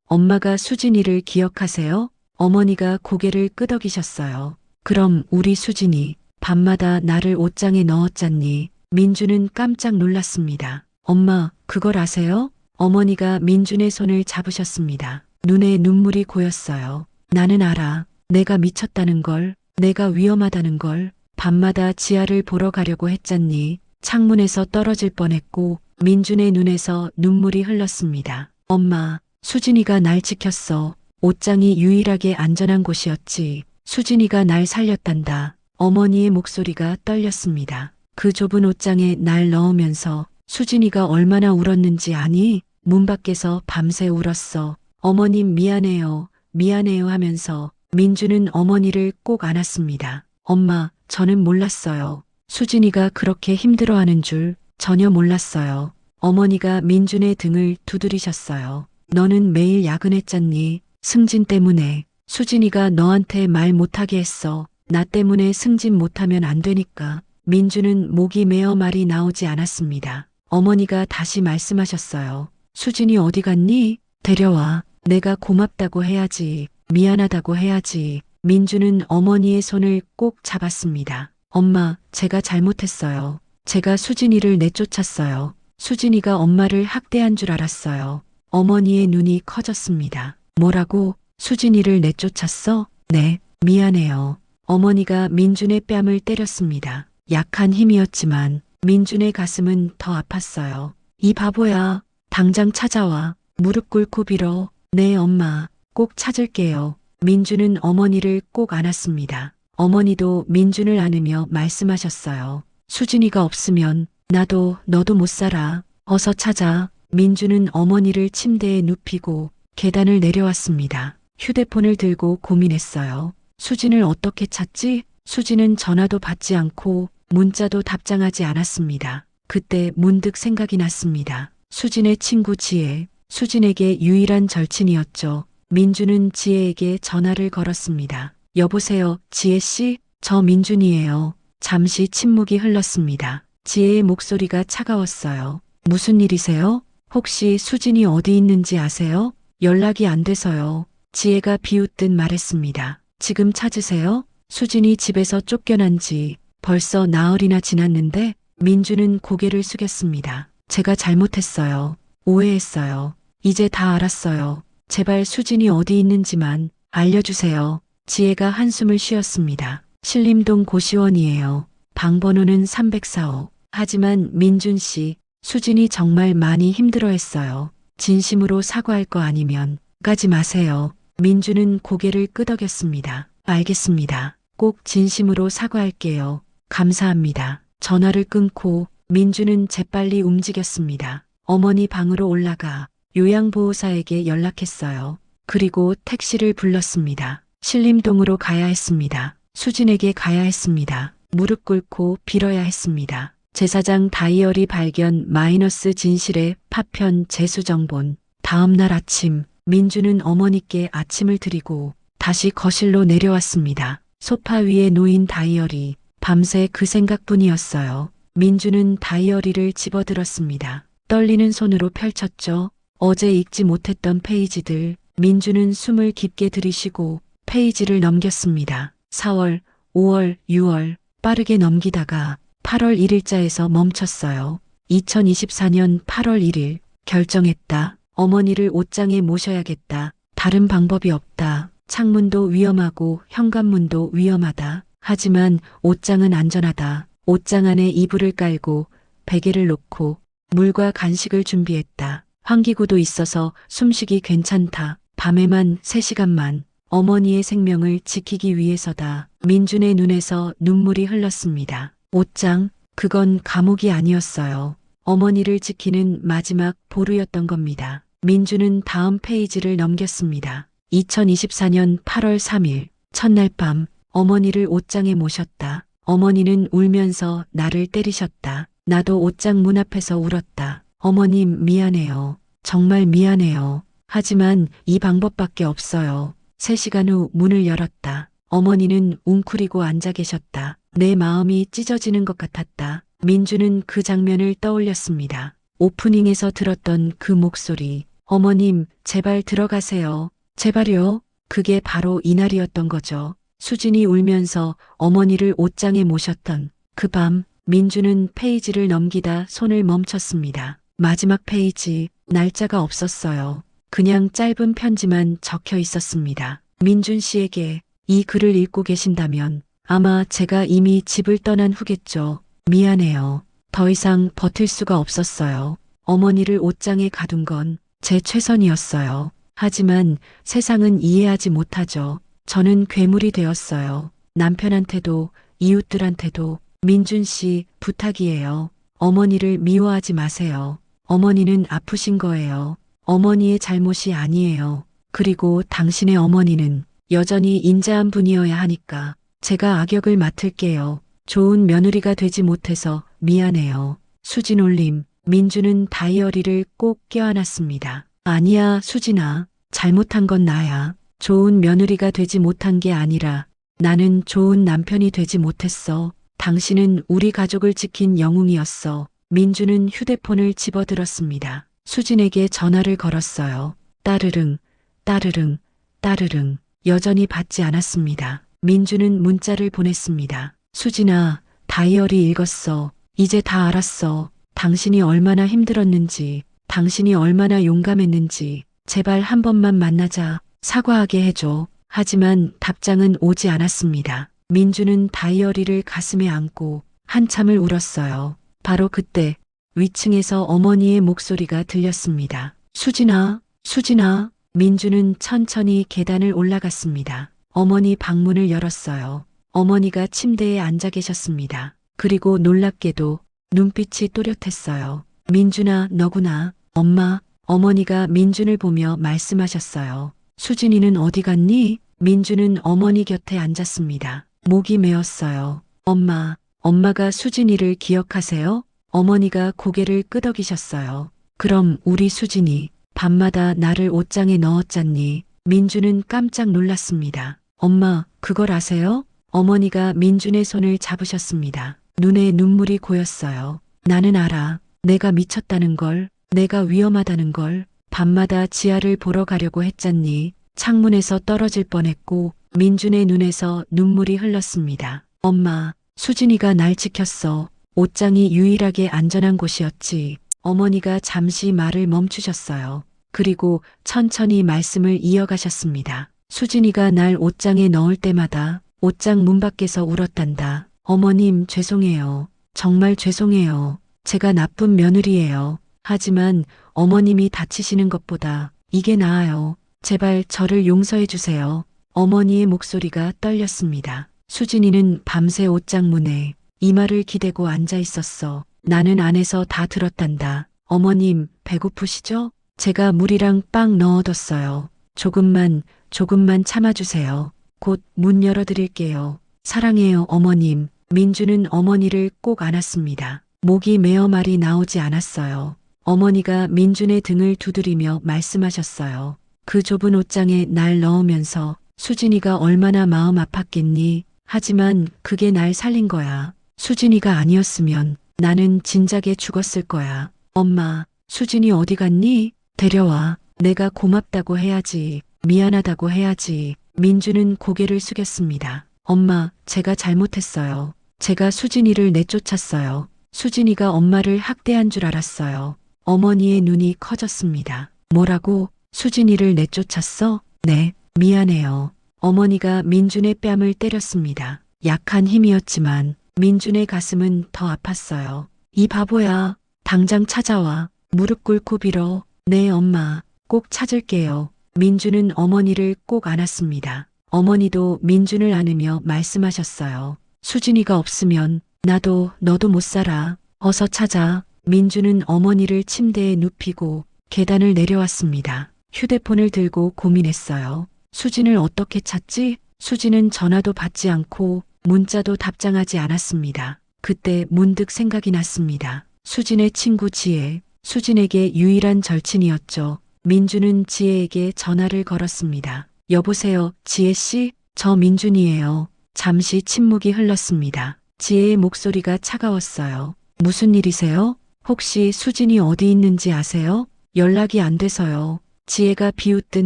엄마가 수진이를 기억하세요? 어머니가 고개를 끄덕이셨어요. 그럼 우리 수진이 밤마다 나를 옷장에 넣었잖니. 민준은 깜짝 놀랐습니다. 엄마, 그걸 아세요? 어머니가 민준의 손을 잡으셨습니다. 눈에 눈물이 고였어요. 나는 알아. 내가 미쳤다는 걸, 내가 위험하다는 걸. 밤마다 지하를 보러 가려고 했잖니. 창문에서 떨어질 뻔했고 민준의 눈에서 눈물이 흘렀습니다. 엄마, 수진이가 날 지켰어. 옷장이 유일하게 안전한 곳이었지. 수진이가 날 살렸단다. 어머니의 목소리가 떨렸습니다. 그 좁은 옷장에 날 넣으면서 수진이가 얼마나 울었는지 아니? 문 밖에서 밤새 울었어. 어머님 미안해요. 미안해요 하면서 민주는 어머니를 꼭 안았습니다. 엄마, 저는 몰랐어요. 수진이가 그렇게 힘들어하는 줄 전혀 몰랐어요. 어머니가 민준의 등을 두드리셨어요. 너는 매일 야근했잖니. 승진 때문에. 수진이가 너한테 말 못하게 했어. 나 때문에 승진 못하면 안 되니까. 민주는 목이 메어 말이 나오지 않았습니다. 어머니가 다시 말씀하셨어요. 수진이 어디 갔니? 데려와. 내가 고맙다고 해야지. 미안하다고 해야지. 민주는 어머니의 손을 꼭 잡았습니다. 엄마, 제가 잘못했어요. 제가 수진이를 내쫓았어요. 수진이가 엄마를 학대한 줄 알았어요. 어머니의 눈이 커졌습니다. 뭐라고? 수진이를 내쫓았어? 네, 미안해요. 어머니가 민준의 뺨을 때렸습니다. 약한 힘이었지만 민준의 가슴은 더 아팠어요. 이 바보야, 당장 찾아와. 무릎 꿇고 빌어. 네, 엄마, 꼭 찾을게요. 민준은 어머니를 꼭 안았습니다. 어머니도 민준을 안으며 말씀하셨어요. 수진이가 없으면 나도 너도 못 살아. 어서 찾아. 민준은 어머니를 침대에 눕히고 계단을 내려왔습니다. 휴대폰을 들고 고민했어요. 수진을 어떻게 찾지? 수진은 전화도 받지 않고 문자도 답장하지 않았습니다. 그때 문득 생각이 났습니다. 수진의 친구 지혜, 수진에게 유일한 절친이었죠. 민준은 지혜에게 전화를 걸었습니다. 여보세요, 지혜 씨? 저 민준이에요. 잠시 침묵이 흘렀습니다. 지혜의 목소리가 차가웠어요. 무슨 일이세요? 혹시 수진이 어디 있는지 아세요? 연락이 안 돼서요. 지혜가 비웃듯 말했습니다. 지금 찾으세요? 수진이 집에서 쫓겨난 지 벌써 나흘이나 지났는데 민주는 고개를 숙였습니다. 제가 잘못했어요. 오해했어요. 이제 다 알았어요. 제발 수진이 어디 있는지만 알려주세요. 지혜가 한숨을 쉬었습니다. 신림동 고시원이에요. 방번호는 304호. 하지만 민준 씨, 수진이 정말 많이 힘들어했어요. 진심으로 사과할 거 아니면 가지 마세요. 민준은 고개를 끄덕였습니다. 알겠습니다. 꼭 진심으로 사과할게요. 감사합니다. 전화를 끊고 민준은 재빨리 움직였습니다. 어머니 방으로 올라가 요양보호사에게 연락했어요. 그리고 택시를 불렀습니다. 신림동으로 가야 했습니다. 수진에게 가야 했습니다. 무릎 꿇고 빌어야 했습니다. 제사장 다이어리 발견 마이너스 진실의 파편 재수정본. 다음날 아침 민주는 어머니께 아침을 드리고 다시 거실로 내려왔습니다. 소파 위에 놓인 다이어리. 밤새 그 생각뿐이었어요. 민주는 다이어리를 집어들었습니다. 떨리는 손으로 펼쳤죠. 어제 읽지 못했던 페이지들. 민주는 숨을 깊게 들이쉬고 페이지를 넘겼습니다. 4월, 5월, 6월 빠르게 넘기다가 8월 1일자에서 멈췄어요. 2024년 8월 1일 결정했다. 어머니를 옷장에 모셔야겠다. 다른 방법이 없다. 창문도 위험하고 현관문도 위험하다. 하지만 옷장은 안전하다. 옷장 안에 이불을 깔고 베개를 놓고 물과 간식을 준비했다. 환기구도 있어서 숨쉬기 괜찮다. 밤에만 3시간만 어머니의 생명을 지키기 위해서다. 민준의 눈에서 눈물이 흘렀습니다. 옷장, 그건 감옥이 아니었어요. 어머니를 지키는 마지막 보루였던 겁니다. 민준은 다음 페이지를 넘겼습니다. 2024년 8월 3일 첫날 밤 어머니를 옷장에 모셨다. 어머니는 울면서 나를 때리셨다. 나도 옷장 문 앞에서 울었다. 어머님 미안해요. 정말 미안해요. 하지만 이 방법밖에 없어요. 3시간 후 문을 열었다. 어머니는 웅크리고 앉아 계셨다. 내 마음이 찢어지는 것 같았다. 민주는 그 장면을 떠올렸습니다. 오프닝에서 들었던 그 목소리. 어머님, 제발 들어가세요. 제발요. 그게 바로 이날이었던 거죠. 수진이 울면서 어머니를 옷장에 모셨던 그 밤, 민주는 페이지를 넘기다 손을 멈췄습니다. 마지막 페이지, 날짜가 없었어요. 그냥 짧은 편지만 적혀 있었습니다. 민준 씨에게 이 글을 읽고 계신다면 아마 제가 이미 집을 떠난 후겠죠. 미안해요. 더 이상 버틸 수가 없었어요. 어머니를 옷장에 가둔 건 제 최선이었어요. 하지만 세상은 이해하지 못하죠. 저는 괴물이 되었어요. 남편한테도 이웃들한테도. 민준 씨, 부탁이에요. 어머니를 미워하지 마세요. 어머니는 아프신 거예요. 어머니의 잘못이 아니에요. 그리고 당신의 어머니는 여전히 인자한 분이어야 하니까 제가 악역을 맡을게요. 좋은 며느리가 되지 못해서 미안해요. 수진 올림. 민주는 다이어리를 꼭 껴안았습니다. 아니야, 수진아. 잘못한 건 나야. 좋은 며느리가 되지 못한 게 아니라 나는 좋은 남편이 되지 못했어. 당신은 우리 가족을 지킨 영웅이었어. 민주는 휴대폰을 집어들었습니다. 수진에게 전화를 걸었어요. 따르릉, 따르릉, 따르릉. 여전히 받지 않았습니다. 민주는 문자를 보냈습니다. 수진아, 다이어리 읽었어. 이제 다 알았어. 당신이 얼마나 힘들었는지, 당신이 얼마나 용감했는지, 제발 한 번만 만나자. 사과하게 해줘. 하지만 답장은 오지 않았습니다. 민주는 다이어리를 가슴에 안고 한참을 울었어요. 바로 그때 위층에서 어머니의 목소리가 들렸습니다. 수진아, 수진아. 민주는 천천히 계단을 올라갔습니다. 어머니 방문을 열었어요. 어머니가 침대에 앉아 계셨습니다. 그리고 놀랍게도 눈빛이 또렷했어요. 민준아, 너구나. 엄마. 어머니가 민준을 보며 말씀하셨어요. 수진이는 어디 갔니? 민준은 어머니 곁에 앉았습니다. 목이 메었어요. 엄마, 엄마가 수진이를 기억하세요? 어머니가 고개를 끄덕이셨어요. 그럼 우리 수진이 밤마다 나를 옷장에 넣었잖니. 민준은 깜짝 놀랐습니다. 엄마, 그걸 아세요? 어머니가 민준의 손을 잡으셨습니다. 눈에 눈물이 고였어요. 나는 알아. 내가 미쳤다는 걸, 내가 위험하다는 걸. 밤마다 지하를 보러 가려고 했잖니. 창문에서 떨어질 뻔했고 민준의 눈에서 눈물이 흘렀습니다. 엄마, 수진이가 날 지켰어. 옷장이 유일하게 안전한 곳이었지. 어머니가 잠시 말을 멈추셨어요. 그리고 천천히 말씀을 이어가셨습니다. 수진이가 날 옷장에 넣을 때마다 옷장 문 밖에서 울었단다. 어머님, 죄송해요. 정말 죄송해요. 제가 나쁜 며느리예요. 하지만 어머님이 다치시는 것보다 이게 나아요. 제발 저를 용서해 주세요. 어머니의 목소리가 떨렸습니다. 수진이는 밤새 옷장 문에 이마를 기대고 앉아 있었어. 나는 안에서 다 들었단다. 어머님, 배고프시죠? 제가 물이랑 빵 넣어뒀어요. 조금만 참아주세요. 곧 문 열어드릴게요. 사랑해요, 어머님. 민주는 어머니를 꼭 안았습니다. 목이 메어 말이 나오지 않았어요. 어머니가 민준의 등을 두드리며 말씀하셨어요. 그 좁은 옷장에 날 넣으면서 수진이가 얼마나 마음 아팠겠니? 하지만 그게 날 살린 거야. 수진이가 아니었으면 나는 진작에 죽었을 거야. 엄마, 수진이 어디 갔니? 데려와. 내가 고맙다고 해야지. 미안하다고 해야지. 민주는 고개를 숙였습니다. 엄마, 제가 잘못했어요. 제가 수진이를 내쫓았어요. 수진이가 엄마를 학대한 줄 알았어요. 어머니의 눈이 커졌습니다. 뭐라고? 수진이를 내쫓았어? 네, 미안해요. 어머니가 민준의 뺨을 때렸습니다. 약한 힘이었지만 민준의 가슴은 더 아팠어요. 이 바보야, 당장 찾아와. 무릎 꿇고 빌어. 네, 엄마, 꼭 찾을게요. 민준은 어머니를 꼭 안았습니다. 어머니도 민준을 안으며 말씀하셨어요. 수진이가 없으면 나도 너도 못 살아. 어서 찾아. 민준은 어머니를 침대에 눕히고 계단을 내려왔습니다. 휴대폰을 들고 고민했어요. 수진을 어떻게 찾지? 수진은 전화도 받지 않고 문자도 답장하지 않았습니다. 그때 문득 생각이 났습니다. 수진의 친구 지혜, 수진에게 유일한 절친이었죠. 민준은 지혜에게 전화를 걸었습니다. 여보세요, 지혜씨? 저 민준이에요. 잠시 침묵이 흘렀습니다. 지혜의 목소리가 차가웠어요. 무슨 일이세요? 혹시 수진이 어디 있는지 아세요? 연락이 안 돼서요. 지혜가 비웃듯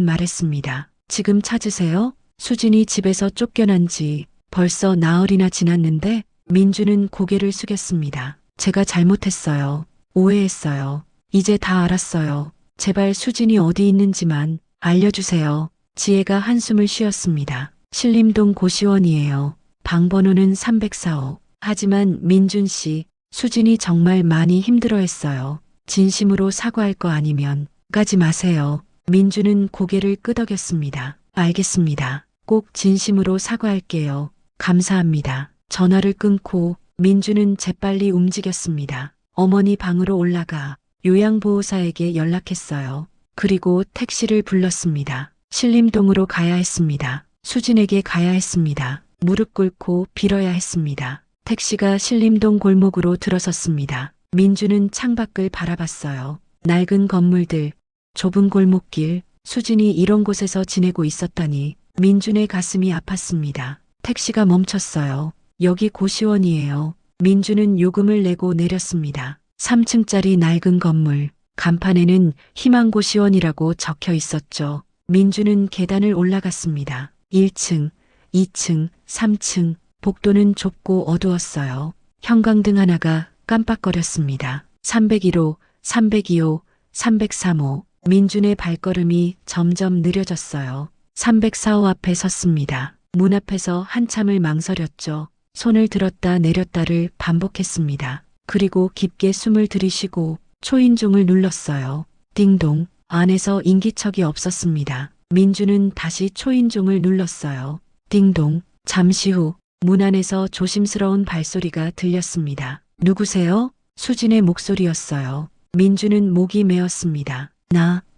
말했습니다. 지금 찾으세요? 수진이 집에서 쫓겨난 지 벌써 나흘이나 지났는데 민주는 고개를 숙였습니다. 제가 잘못했어요. 오해했어요. 이제 다 알았어요. 제발 수진이 어디 있는지만 알려주세요. 지혜가 한숨을 쉬었습니다. 신림동 고시원이에요. 방번호는 304호. 하지만 민준 씨, 수진이 정말 많이 힘들어했어요. 진심으로 사과할 거 아니면 가지 마세요. 민주는 고개를 끄덕였습니다. 알겠습니다. 꼭 진심으로 사과할게요. 감사합니다. 전화를 끊고 민주는 재빨리 움직였습니다. 어머니 방으로 올라가 요양보호사에게 연락했어요. 그리고 택시를 불렀습니다. 신림동으로 가야 했습니다. 수진에게 가야 했습니다. 무릎 꿇고 빌어야 했습니다. 택시가 신림동 골목으로 들어섰습니다. 민주는 창밖을 바라봤어요. 낡은 건물들, 좁은 골목길, 수진이 이런 곳에서 지내고 있었다니 민준의 가슴이 아팠습니다. 택시가 멈췄어요. 여기 고시원이에요. 민주는 요금을 내고 내렸습니다. 3층짜리 낡은 건물, 간판에는 희망고시원이라고 적혀 있었죠. 민주는 계단을 올라갔습니다. 1층, 2층, 3층, 복도는 좁고 어두웠어요. 형광등 하나가 깜빡거렸습니다. 301호, 302호, 303호. 민준의 발걸음이 점점 느려졌어요. 304호 앞에 섰습니다. 문 앞에서 한참을 망설였죠. 손을 들었다 내렸다를 반복했습니다. 그리고 깊게 숨을 들이쉬고 초인종을 눌렀어요. 띵동. 안에서 인기척이 없었습니다. 민주는 다시 초인종을 눌렀어요. 띵동. 잠시 후 문 안에서 조심스러운 발소리가 들렸습니다. 누구세요? 수진의 목소리였어요. 민주는 목이 메었습니다.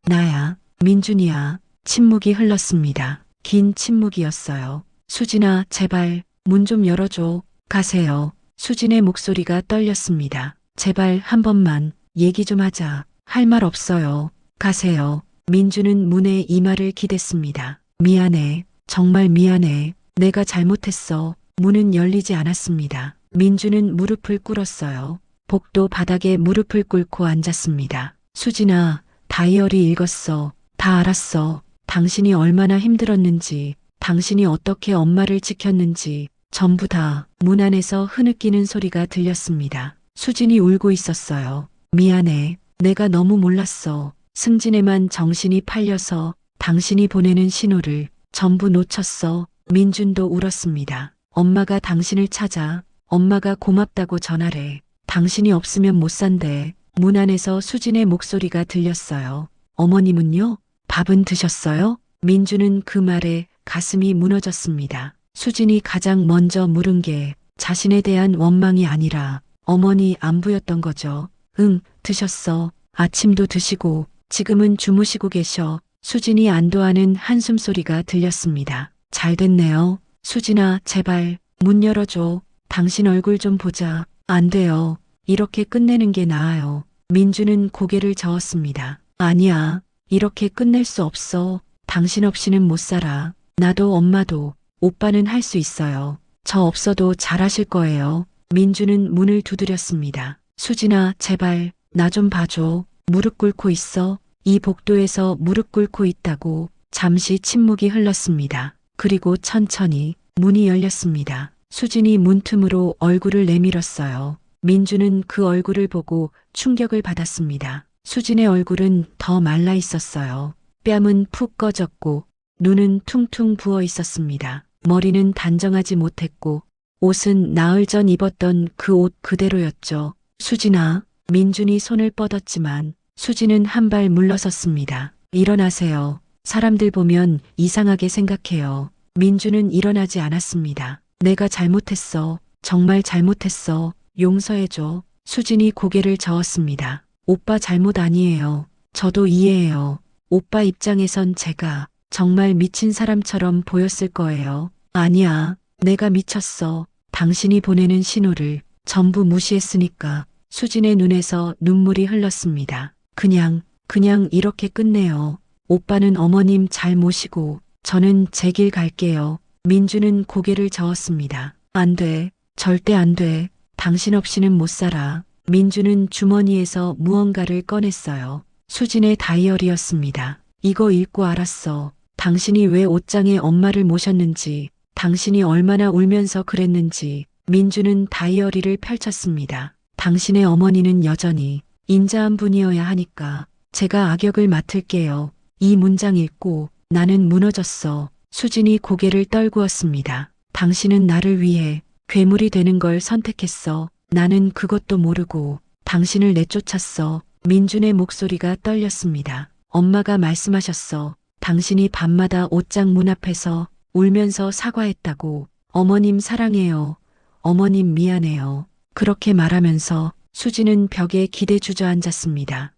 나야. 민준이야. 침묵이 흘렀습니다. 긴 침묵이었어요. 수진아, 제발 문 좀 열어줘. 가세요. 수진의 목소리가 떨렸습니다. 제발 한 번만 얘기 좀 하자. 할 말 없어요. 가세요. 민주는 문에 이마를 기댔습니다. 미안해. 정말 미안해. 내가 잘못했어. 문은 열리지 않았습니다. 민주는 무릎을 꿇었어요. 복도 바닥에 무릎을 꿇고 앉았습니다. 수진아, 다이어리 읽었어. 다 알았어. 당신이 얼마나 힘들었는지, 당신이 어떻게 엄마를 지켰는지, 전부 다. 문 안에서 흐느끼는 소리가 들렸습니다. 수진이 울고 있었어요. 미안해. 내가 너무 몰랐어. 승진에만 정신이 팔려서 당신이 보내는 신호를 전부 놓쳤어. 민준도 울었습니다. 엄마가 당신을 찾아. 엄마가 고맙다고 전하래. 당신이 없으면 못 산대. 문 안에서 수진의 목소리가 들렸어요. 어머님은요? 밥은 드셨어요? 민주는 그 말에 가슴이 무너졌습니다. 수진이 가장 먼저 물은 게 자신에 대한 원망이 아니라 어머니 안부였던 거죠. 응, 드셨어. 아침도 드시고 지금은 주무시고 계셔. 수진이 안도하는 한숨소리가 들렸습니다. 잘 됐네요. 수진아, 제발 문 열어줘. 당신 얼굴 좀 보자. 안 돼요. 이렇게 끝내는 게 나아요. 민주는 고개를 저었습니다. 아니야. 이렇게 끝낼 수 없어. 당신 없이는 못 살아. 나도 엄마도. 오빠는 할 수 있어요. 저 없어도 잘하실 거예요. 민주는 문을 두드렸습니다. 수진아, 제발 나 좀 봐줘. 무릎 꿇고 있어. 이 복도에서 무릎 꿇고 있다고. 잠시 침묵이 흘렀습니다. 그리고 천천히 문이 열렸습니다. 수진이 문틈으로 얼굴을 내밀었어요. 민주는 그 얼굴을 보고 충격을 받았습니다. 수진의 얼굴은 더 말라 있었어요. 뺨은 푹 꺼졌고 눈은 퉁퉁 부어 있었습니다. 머리는 단정하지 못했고 옷은 나흘 전 입었던 그 옷 그대로였죠. 수진아, 민준이 손을 뻗었지만 수진은 한 발 물러섰습니다. 일어나세요. 사람들 보면 이상하게 생각해요. 민준은 일어나지 않았습니다. 내가 잘못했어. 정말 잘못했어. 용서해줘. 수진이 고개를 저었습니다. 오빠 잘못 아니에요. 저도 이해해요. 오빠 입장에선 제가 정말 미친 사람처럼 보였을 거예요. 아니야. 내가 미쳤어. 당신이 보내는 신호를 전부 무시했으니까. 수진의 눈에서 눈물이 흘렀습니다. 그냥 이렇게 끝내요. 오빠는 어머님 잘 모시고 저는 제 길 갈게요. 민주는 고개를 저었습니다. 안 돼. 절대 안 돼. 당신 없이는 못 살아. 민주는 주머니에서 무언가를 꺼냈어요. 수진의 다이어리였습니다. 이거 읽고 알았어. 당신이 왜 옷장에 엄마를 모셨는지, 당신이 얼마나 울면서 그랬는지. 민주는 다이어리를 펼쳤습니다. 당신의 어머니는 여전히 인자한 분이어야 하니까 제가 악역을 맡을게요. 이 문장 읽고 나는 무너졌어. 수진이 고개를 떨구었습니다. 당신은 나를 위해 괴물이 되는 걸 선택했어. 나는 그것도 모르고 당신을 내쫓았어. 민준의 목소리가 떨렸습니다. 엄마가 말씀하셨어. 당신이 밤마다 옷장 문 앞에서 울면서 사과했다고. 어머님 사랑해요. 어머님 미안해요. 그렇게 말하면서 수진은 벽에 기대 주저앉았습니다.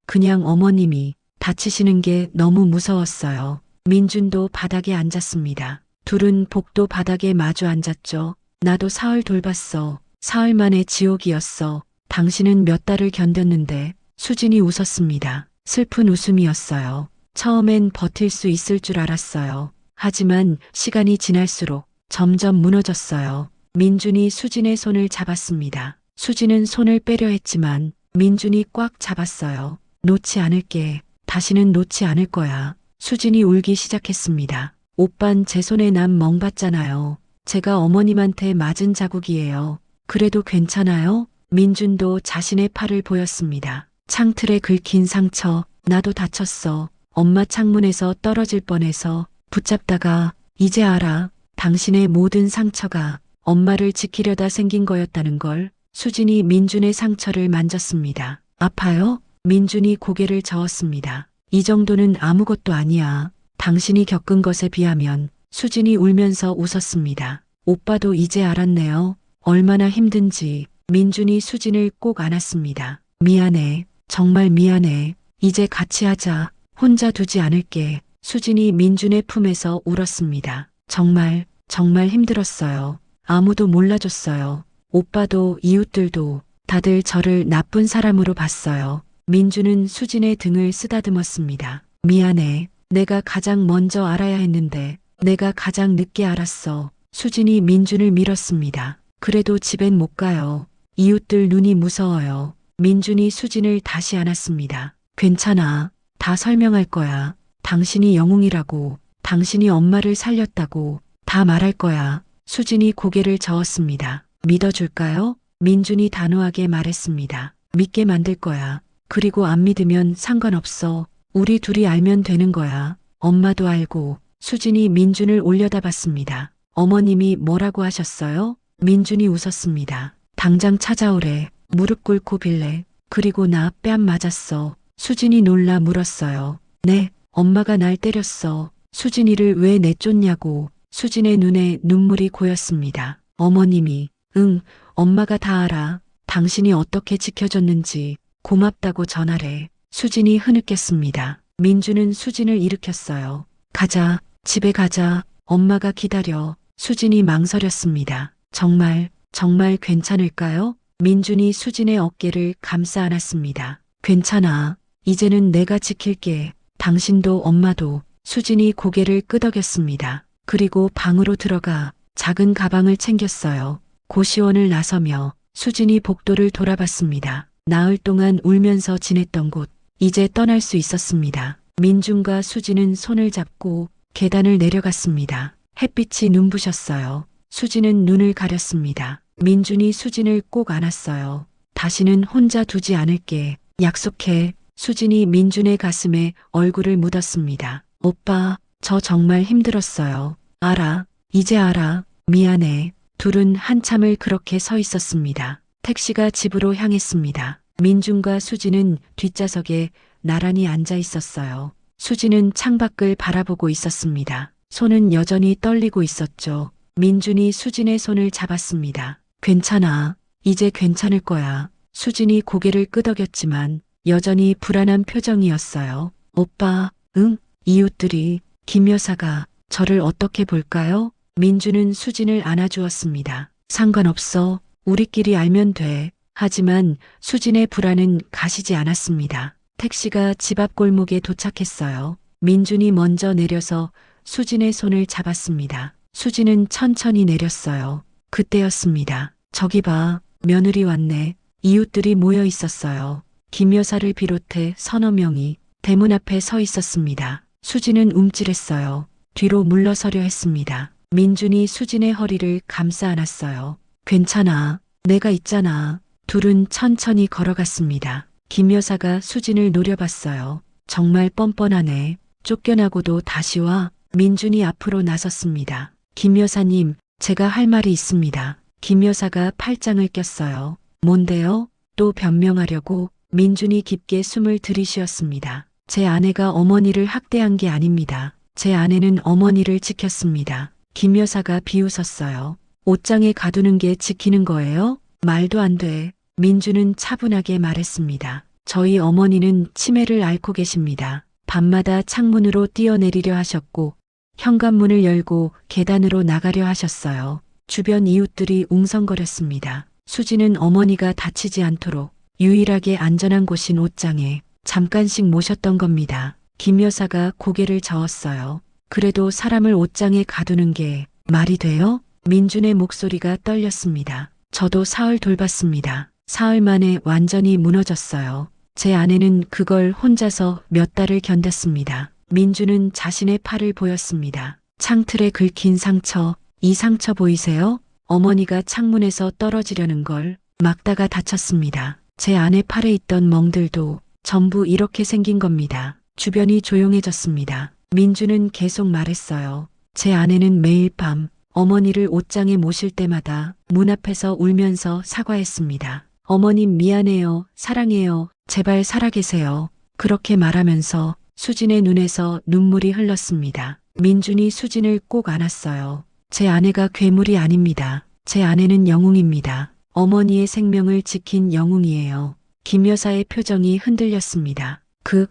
그냥 어머님이 다치시는 게 너무 무서웠어요. 민준도 바닥에 앉았습니다. 둘은 복도 바닥에 마주 앉았죠. 나도 사흘 돌봤어. 사흘 만에 지옥이었어. 당신은 몇 달을 견뎠는데. 수진이 웃었습니다. 슬픈 웃음이었어요. 처음엔 버틸 수 있을 줄 알았어요. 하지만 시간이 지날수록 점점 무너졌어요. 민준이 수진의 손을 잡았습니다. 수진은 손을 빼려 했지만 민준이 꽉 잡았어요. 놓지 않을게. 다시는 놓지 않을 거야. 수진이 울기 시작했습니다. 오빤 제 손에 남 멍봤잖아요. 제가 어머님한테 맞은 자국이에요. 그래도 괜찮아요? 민준도 자신의 팔을 보였습니다. 창틀에 긁힌 상처. 나도 다쳤어. 엄마 창문에서 떨어질 뻔해서 붙잡다가. 이제 알아. 당신의 모든 상처가 엄마를 지키려다 생긴 거였다는 걸. 수진이 민준의 상처를 만졌습니다. 아파요? 민준이 고개를 저었습니다. 이 정도는 아무것도 아니야. 당신이 겪은 것에 비하면. 수진이 울면서 웃었습니다. 오빠도 이제 알았네요. 얼마나 힘든지. 민준이 수진을 꼭 안았습니다. 미안해. 정말 미안해. 이제 같이 하자. 혼자 두지 않을게. 수진이 민준의 품에서 울었습니다. 정말 힘들었어요. 아무도 몰라줬어요. 오빠도 이웃들도 다들 저를 나쁜 사람으로 봤어요. 민준은 수진의 등을 쓰다듬었습니다. 미안해. 내가 가장 먼저 알아야 했는데 내가 가장 늦게 알았어. 수진이 민준을 밀었습니다. 그래도 집엔 못 가요. 이웃들 눈이 무서워요. 민준이 수진을 다시 안았습니다. 괜찮아. 다 설명할 거야. 당신이 영웅이라고, 당신이 엄마를 살렸다고 다 말할 거야. 수진이 고개를 저었습니다. 믿어줄까요? 민준이 단호하게 말했습니다. 믿게 만들 거야. 그리고 안 믿으면 상관없어. 우리 둘이 알면 되는 거야. 엄마도 알고. 수진이 민준을 올려다봤습니다. 어머님이 뭐라고 하셨어요? 민준이 웃었습니다. 당장 찾아오래. 무릎 꿇고 빌래. 그리고 나 뺨 맞았어. 수진이 놀라 물었어요. 네, 엄마가 날 때렸어. 수진이를 왜 내쫓냐고. 수진의 눈에 눈물이 고였습니다. 어머님이. 응, 엄마가 다 알아. 당신이 어떻게 지켜줬는지 고맙다고 전하래. 수진이 흐느꼈습니다. 민준은 수진을 일으켰어요. 가자, 집에 가자. 엄마가 기다려. 수진이 망설였습니다. 정말 괜찮을까요? 민준이 수진의 어깨를 감싸 안았습니다. 괜찮아. 이제는 내가 지킬게. 당신도 엄마도. 수진이 고개를 끄덕였습니다. 그리고 방으로 들어가 작은 가방을 챙겼어요. 고시원을 나서며 수진이 복도를 돌아봤습니다. 나흘 동안 울면서 지냈던 곳. 이제 떠날 수 있었습니다. 민준과 수진은 손을 잡고 계단을 내려갔습니다. 햇빛이 눈부셨어요. 수진은 눈을 가렸습니다. 민준이 수진을 꼭 안았어요. 다시는 혼자 두지 않을게. 약속해. 수진이 민준의 가슴에 얼굴을 묻었습니다. 오빠, 저 정말 힘들었어요. 알아. 이제 알아. 미안해. 둘은 한참을 그렇게 서 있었습니다. 택시가 집으로 향했습니다. 민준과 수진은 뒷좌석에 나란히 앉아 있었어요. 수진은 창밖을 바라보고 있었습니다. 손은 여전히 떨리고 있었죠. 민준이 수진의 손을 잡았습니다. 괜찮아. 이제 괜찮을 거야. 수진이 고개를 끄덕였지만 여전히 불안한 표정이었어요. 오빠, 응? 이웃들이, 김 여사가 저를 어떻게 볼까요? 민준은 수진을 안아주었습니다. 상관없어. 우리끼리 알면 돼. 하지만 수진의 불안은 가시지 않았습니다. 택시가 집 앞 골목에 도착했어요. 민준이 먼저 내려서 수진의 손을 잡았습니다. 수진은 천천히 내렸어요. 그때였습니다. 저기 봐. 며느리 왔네. 이웃들이 모여 있었어요. 김 여사를 비롯해 서너 명이 대문 앞에 서 있었습니다. 수진은 움찔했어요. 뒤로 물러서려 했습니다. 민준이 수진의 허리를 감싸 안았어요. 괜찮아. 내가 있잖아. 둘은 천천히 걸어갔습니다. 김 여사가 수진을 노려봤어요. 정말 뻔뻔하네. 쫓겨나고도 다시 와. 민준이 앞으로 나섰습니다. 김 여사님, 제가 할 말이 있습니다. 김 여사가 팔짱을 꼈어요. 뭔데요? 또 변명하려고. 민준이 깊게 숨을 들이쉬었습니다. 제 아내가 어머니를 학대한 게 아닙니다. 제 아내는 어머니를 지켰습니다. 김 여사가 비웃었어요. 옷장에 가두는 게 지키는 거예요? 말도 안 돼. 민준은 차분하게 말했습니다. 저희 어머니는 치매를 앓고 계십니다. 밤마다 창문으로 뛰어내리려 하셨고 현관문을 열고 계단으로 나가려 하셨어요. 주변 이웃들이 웅성거렸습니다. 수지는 어머니가 다치지 않도록 유일하게 안전한 곳인 옷장에 잠깐씩 모셨던 겁니다. 김 여사가 고개를 저었어요. 그래도 사람을 옷장에 가두는 게 말이 돼요? 민준의 목소리가 떨렸습니다. 저도 사흘 돌봤습니다. 사흘 만에 완전히 무너졌어요. 제 아내는 그걸 혼자서 몇 달을 견뎠습니다. 민준은 자신의 팔을 보였습니다. 창틀에 긁힌 상처, 이 상처 보이세요? 어머니가 창문에서 떨어지려는 걸 막다가 다쳤습니다. 제 아내 팔에 있던 멍들도 전부 이렇게 생긴 겁니다. 주변이 조용해졌습니다. 민준은 계속 말했어요. 제 아내는 매일 밤 어머니를 옷장에 모실 때마다 문 앞에서 울면서 사과했습니다. 어머님 미안해요. 사랑해요. 제발 살아계세요. 그렇게 말하면서 수진의 눈에서 눈물이 흘렀습니다. 민준이 수진을 꼭 안았어요. 제 아내가 괴물이 아닙니다. 제 아내는 영웅입니다. 어머니의 생명을 지킨 영웅이에요. 김 여사의 표정이 흔들렸습니다.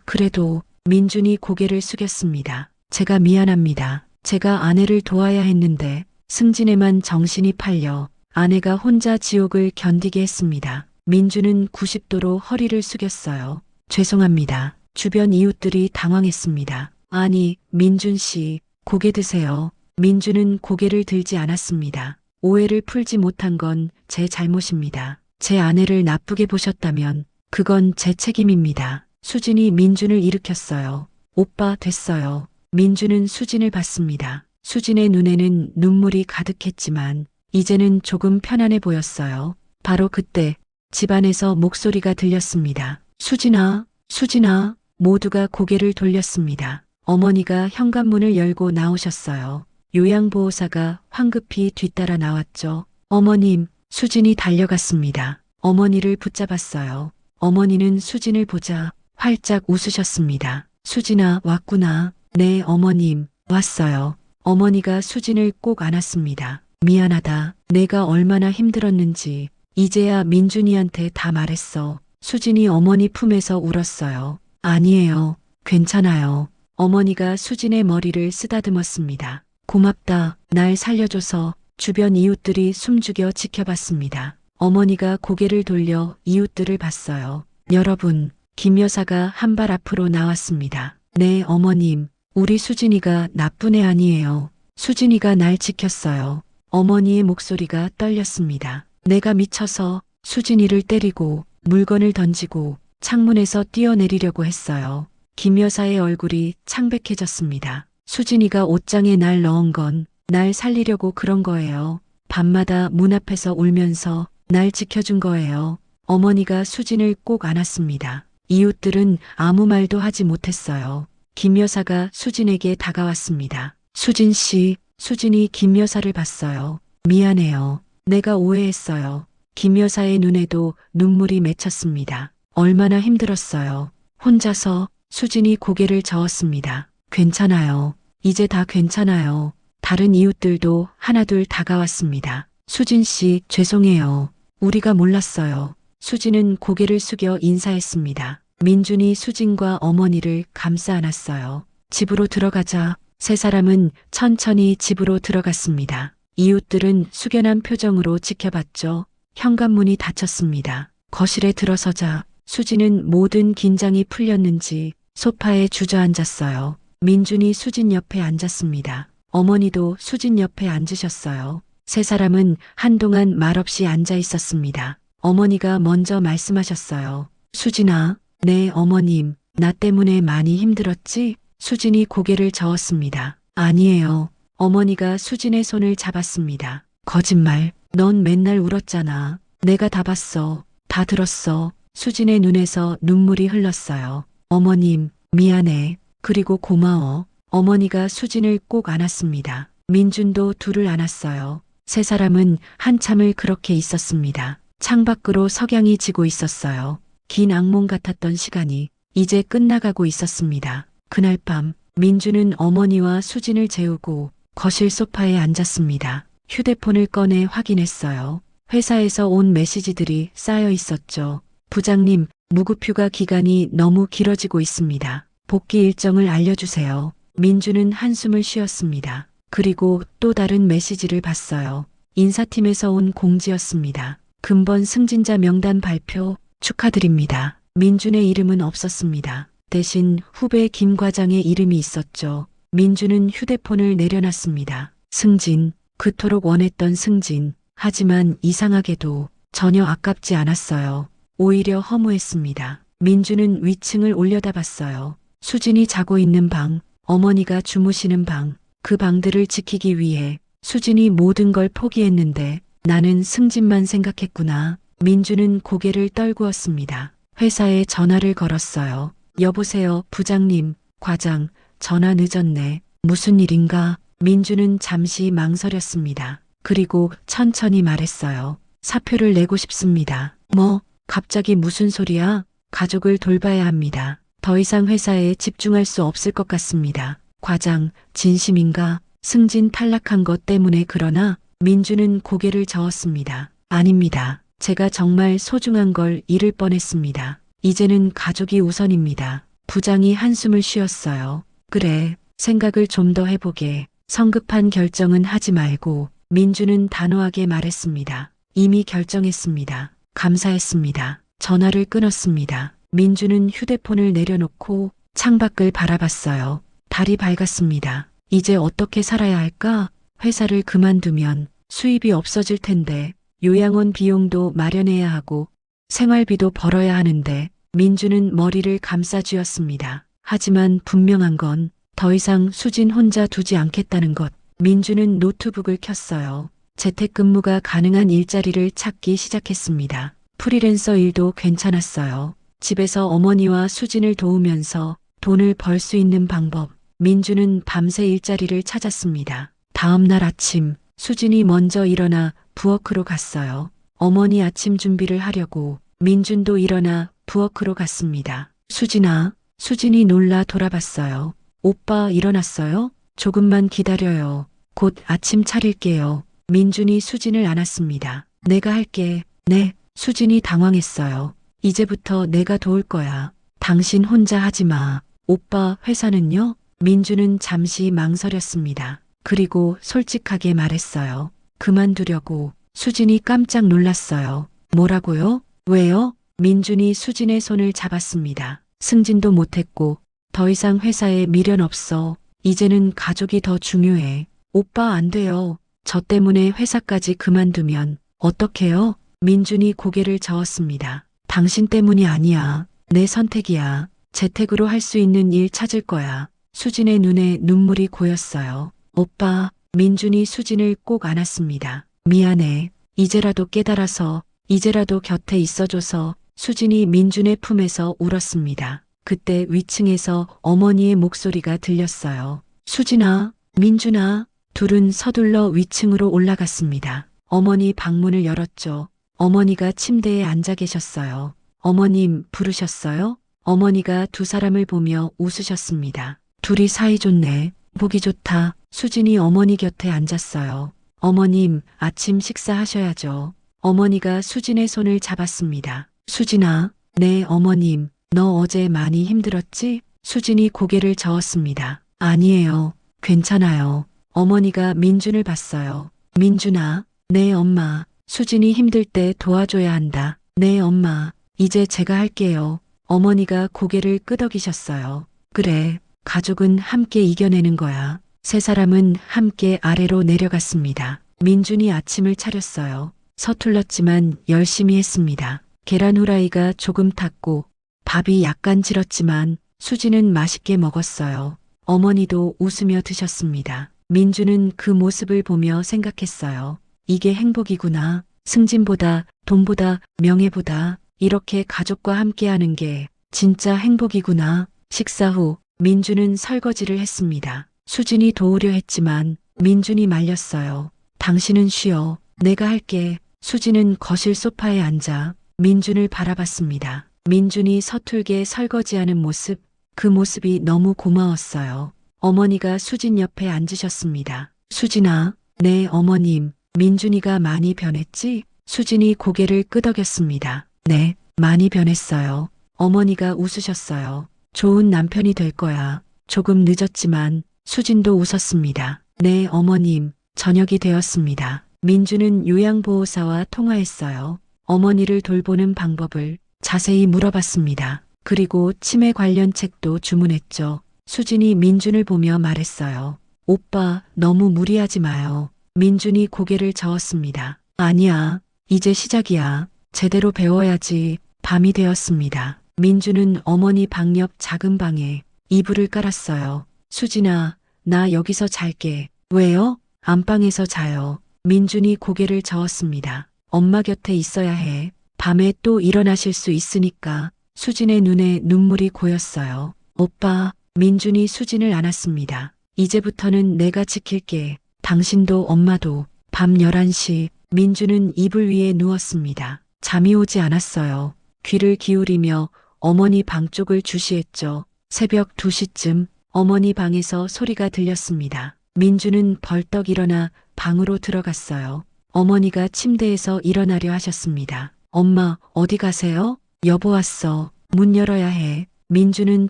그래도 민준이 고개를 숙였습니다. 제가 미안합니다. 제가 아내를 도와야 했는데 승진에만 정신이 팔려 아내가 혼자 지옥을 견디게 했습니다. 민준은 90도로 허리를 숙였어요. 죄송합니다. 주변 이웃들이 당황했습니다. 아니, 민준 씨, 고개 드세요. 민준은 고개를 들지 않았습니다. 오해를 풀지 못한 건 제 잘못입니다. 제 아내를 나쁘게 보셨다면 그건 제 책임입니다. 수진이 민준을 일으켰어요. 오빠 됐어요. 민준은 수진을 봤습니다. 수진의 눈에는 눈물이 가득했지만 이제는 조금 편안해 보였어요. 바로 그때 집안에서 목소리가 들렸습니다. 수진아, 수진아. 모두가 고개를 돌렸습니다. 어머니가 현관문을 열고 나오셨어요. 요양보호사가 황급히 뒤따라 나왔죠. 어머님, 수진이 달려갔습니다. 어머니를 붙잡았어요. 어머니는 수진을 보자 활짝 웃으셨습니다. 수진아, 왔구나. 네, 어머님, 왔어요. 어머니가 수진을 꼭 안았습니다. 미안하다. 내가 얼마나 힘들었는지 이제야 민준이한테 다 말했어. 수진이 어머니 품에서 울었어요. 아니에요. 괜찮아요. 어머니가 수진의 머리를 쓰다듬었습니다. 고맙다. 날 살려줘서. 주변 이웃들이 숨죽여 지켜봤습니다. 어머니가 고개를 돌려 이웃들을 봤어요. 여러분, 김 여사가 한 발 앞으로 나왔습니다. 네, 어머님. 우리 수진이가 나쁜 애 아니에요. 수진이가 날 지켰어요. 어머니의 목소리가 떨렸습니다. 내가 미쳐서 수진이를 때리고 물건을 던지고 창문에서 뛰어내리려고 했어요. 김 여사의 얼굴이 창백해졌습니다. 수진이가 옷장에 날 넣은 건 날 살리려고 그런 거예요. 밤마다 문 앞에서 울면서 날 지켜준 거예요. 어머니가 수진을 꼭 안았습니다. 이웃들은 아무 말도 하지 못했어요. 김 여사가 수진에게 다가왔습니다. 수진 씨, 수진이 김 여사를 봤어요. 미안해요. 내가 오해했어요. 김 여사의 눈에도 눈물이 맺혔습니다. 얼마나 힘들었어요. 혼자서. 수진이 고개를 저었습니다. 괜찮아요. 이제 다 괜찮아요. 다른 이웃들도 하나둘 다가왔습니다. 수진 씨, 죄송해요. 우리가 몰랐어요. 수진은 고개를 숙여 인사했습니다. 민준이 수진과 어머니를 감싸 안았어요. 집으로 들어가자. 세 사람은 천천히 집으로 들어갔습니다. 이웃들은 숙연한 표정으로 지켜봤죠. 현관문이 닫혔습니다. 거실에 들어서자 수진은 모든 긴장이 풀렸는지 소파에 주저앉았어요. 민준이 수진 옆에 앉았습니다. 어머니도 수진 옆에 앉으셨어요. 세 사람은 한동안 말없이 앉아 있었습니다. 어머니가 먼저 말씀하셨어요. 수진아, 네, 어머님. 나 때문에 많이 힘들었지? 수진이 고개를 저었습니다. 아니에요. 어머니가 수진의 손을 잡았습니다. 거짓말. 넌 맨날 울었잖아. 내가 다 봤어. 다 들었어. 수진의 눈에서 눈물이 흘렀어요. 어머님, 미안해. 그리고 고마워. 어머니가 수진을 꼭 안았습니다. 민준도 둘을 안았어요. 세 사람은 한참을 그렇게 있었습니다. 창밖으로 석양이 지고 있었어요. 긴 악몽 같았던 시간이 이제 끝나가고 있었습니다. 그날 밤 민준은 어머니와 수진을 재우고 거실 소파에 앉았습니다. 휴대폰을 꺼내 확인했어요. 회사에서 온 메시지들이 쌓여 있었죠. 부장님, 무급휴가 기간이 너무 길어지고 있습니다. 복귀 일정을 알려주세요. 민주는 한숨을 쉬었습니다. 그리고 또 다른 메시지를 봤어요. 인사팀에서 온 공지였습니다. 금번 승진자 명단 발표 축하드립니다. 민준의 이름은 없었습니다. 대신 후배 김 과장의 이름이 있었죠. 민준은 휴대폰을 내려놨습니다. 승진, 그토록 원했던 승진. 하지만 이상하게도 전혀 아깝지 않았어요. 오히려 허무했습니다. 민준은 위층을 올려다봤어요. 수진이 자고 있는 방, 어머니가 주무시는 방, 그 방들을 지키기 위해 수진이 모든 걸 포기했는데 나는 승진만 생각했구나. 민준은 고개를 떨구었습니다. 회사에 전화를 걸었어요. 여보세요, 부장님, 과장, 전화 늦었네. 무슨 일인가? 민준은 잠시 망설였습니다. 그리고 천천히 말했어요. 사표를 내고 싶습니다. 뭐, 갑자기 무슨 소리야? 가족을 돌봐야 합니다. 더 이상 회사에 집중할 수 없을 것 같습니다. 과장, 진심인가? 승진 탈락한 것 때문에 그러나? 민주는 고개를 저었습니다. 아닙니다. 제가 정말 소중한 걸 잃을 뻔했습니다. 이제는 가족이 우선입니다. 부장이 한숨을 쉬었어요. 그래, 생각을 좀 더 해보게. 성급한 결정은 하지 말고. 민주는 단호하게 말했습니다. 이미 결정했습니다. 감사했습니다. 전화를 끊었습니다. 민주는 휴대폰을 내려놓고 창밖을 바라봤어요. 달이 밝았습니다. 이제 어떻게 살아야 할까? 회사를 그만두면 수입이 없어질 텐데 요양원 비용도 마련해야 하고 생활비도 벌어야 하는데 민주는 머리를 감싸쥐었습니다. 하지만 분명한 건 더 이상 수진 혼자 두지 않겠다는 것. 민주는 노트북을 켰어요. 재택근무가 가능한 일자리를 찾기 시작했습니다. 프리랜서 일도 괜찮았어요. 집에서 어머니와 수진을 도우면서 돈을 벌 수 있는 방법. 민주는 밤새 일자리를 찾았습니다. 다음 날 아침 수진이 먼저 일어나 부엌으로 갔어요. 어머니 아침 준비를 하려고 민준도 일어나 부엌으로 갔습니다. 수진아, 수진이 놀라 돌아봤어요. 오빠 일어났어요? 조금만 기다려요. 곧 아침 차릴게요. 민준이 수진을 안았습니다. 내가 할게. 네, 수진이 당황했어요. 이제부터 내가 도울 거야. 당신 혼자 하지 마. 오빠 회사는요? 민주는 잠시 망설였습니다. 그리고 솔직하게 말했어요. 그만두려고. 수진이 깜짝 놀랐어요. 뭐라고요? 왜요? 민준이 수진의 손을 잡았습니다. 승진도 못했고 더 이상 회사에 미련 없어. 이제는 가족이 더 중요해. 오빠 안 돼요. 저 때문에 회사까지 그만두면 어떡해요? 민준이 고개를 저었습니다. 당신 때문이 아니야. 내 선택이야. 재택으로 할 수 있는 일 찾을 거야. 수진의 눈에 눈물이 고였어요. 오빠, 민준이 수진을 꼭 안았습니다. 미안해. 이제라도 깨달아서, 이제라도 곁에 있어줘서. 수진이 민준의 품에서 울었습니다. 그때 위층에서 어머니의 목소리가 들렸어요. 수진아, 민준아. 둘은 서둘러 위층으로 올라갔습니다. 어머니 방문을 열었죠. 어머니가 침대에 앉아 계셨어요. 어머님 부르셨어요? 어머니가 두 사람을 보며 웃으셨습니다. 둘이 사이 좋네. 보기 좋다. 수진이 어머니 곁에 앉았어요. 어머님, 아침 식사하셔야죠. 어머니가 수진의 손을 잡았습니다. 수진아, 네 어머님, 너 어제 많이 힘들었지? 수진이 고개를 저었습니다. 아니에요. 괜찮아요. 어머니가 민준을 봤어요. 민준아, 네 엄마. 수진이 힘들 때 도와줘야 한다. 네 엄마. 이제 제가 할게요. 어머니가 고개를 끄덕이셨어요. 그래, 가족은 함께 이겨내는 거야. 세 사람은 함께 아래로 내려갔습니다. 민준이 아침을 차렸어요. 서툴렀지만 열심히 했습니다. 계란 후라이가 조금 탔고 밥이 약간 질었지만 수지는 맛있게 먹었어요. 어머니도 웃으며 드셨습니다. 민주는 그 모습을 보며 생각했어요. 이게 행복이구나. 승진보다, 돈보다, 명예보다 이렇게 가족과 함께하는 게 진짜 행복이구나. 식사 후 민주는 설거지를 했습니다. 수진이 도우려 했지만 민준이 말렸어요. 당신은 쉬어. 내가 할게. 수진은 거실 소파에 앉아 민준을 바라봤습니다. 민준이 서툴게 설거지하는 모습, 그 모습이 너무 고마웠어요. 어머니가 수진 옆에 앉으셨습니다. 수진아, 네 어머님. 민준이가 많이 변했지? 수진이 고개를 끄덕였습니다. 네, 많이 변했어요. 어머니가 웃으셨어요. 좋은 남편이 될 거야. 조금 늦었지만 수진도 웃었습니다. 네, 어머님, 저녁이 되었습니다. 민주는 요양보호사와 통화했어요. 어머니를 돌보는 방법을 자세히 물어봤습니다. 그리고 치매 관련 책도 주문했죠. 수진이 민준을 보며 말했어요. 오빠, 너무 무리하지 마요. 민준이 고개를 저었습니다. 아니야, 이제 시작이야. 제대로 배워야지. 밤이 되었습니다. 민준은 어머니 방 옆 작은 방에 이불을 깔았어요. 수진아, 나 여기서 잘게. 왜요? 안방에서 자요. 민준이 고개를 저었습니다. 엄마 곁에 있어야 해. 밤에 또 일어나실 수 있으니까. 수진의 눈에 눈물이 고였어요. 오빠, 민준이 수진을 안았습니다. 이제부터는 내가 지킬게. 당신도 엄마도. 밤 11시, 민준은 이불 위에 누웠습니다. 잠이 오지 않았어요. 귀를 기울이며 어머니 방 쪽을 주시했죠. 새벽 2시쯤 어머니 방에서 소리가 들렸습니다. 민준은 벌떡 일어나 방으로 들어갔어요. 어머니가 침대에서 일어나려 하셨습니다. 엄마, 어디 가세요? 여보 왔어. 문 열어야 해. 민준은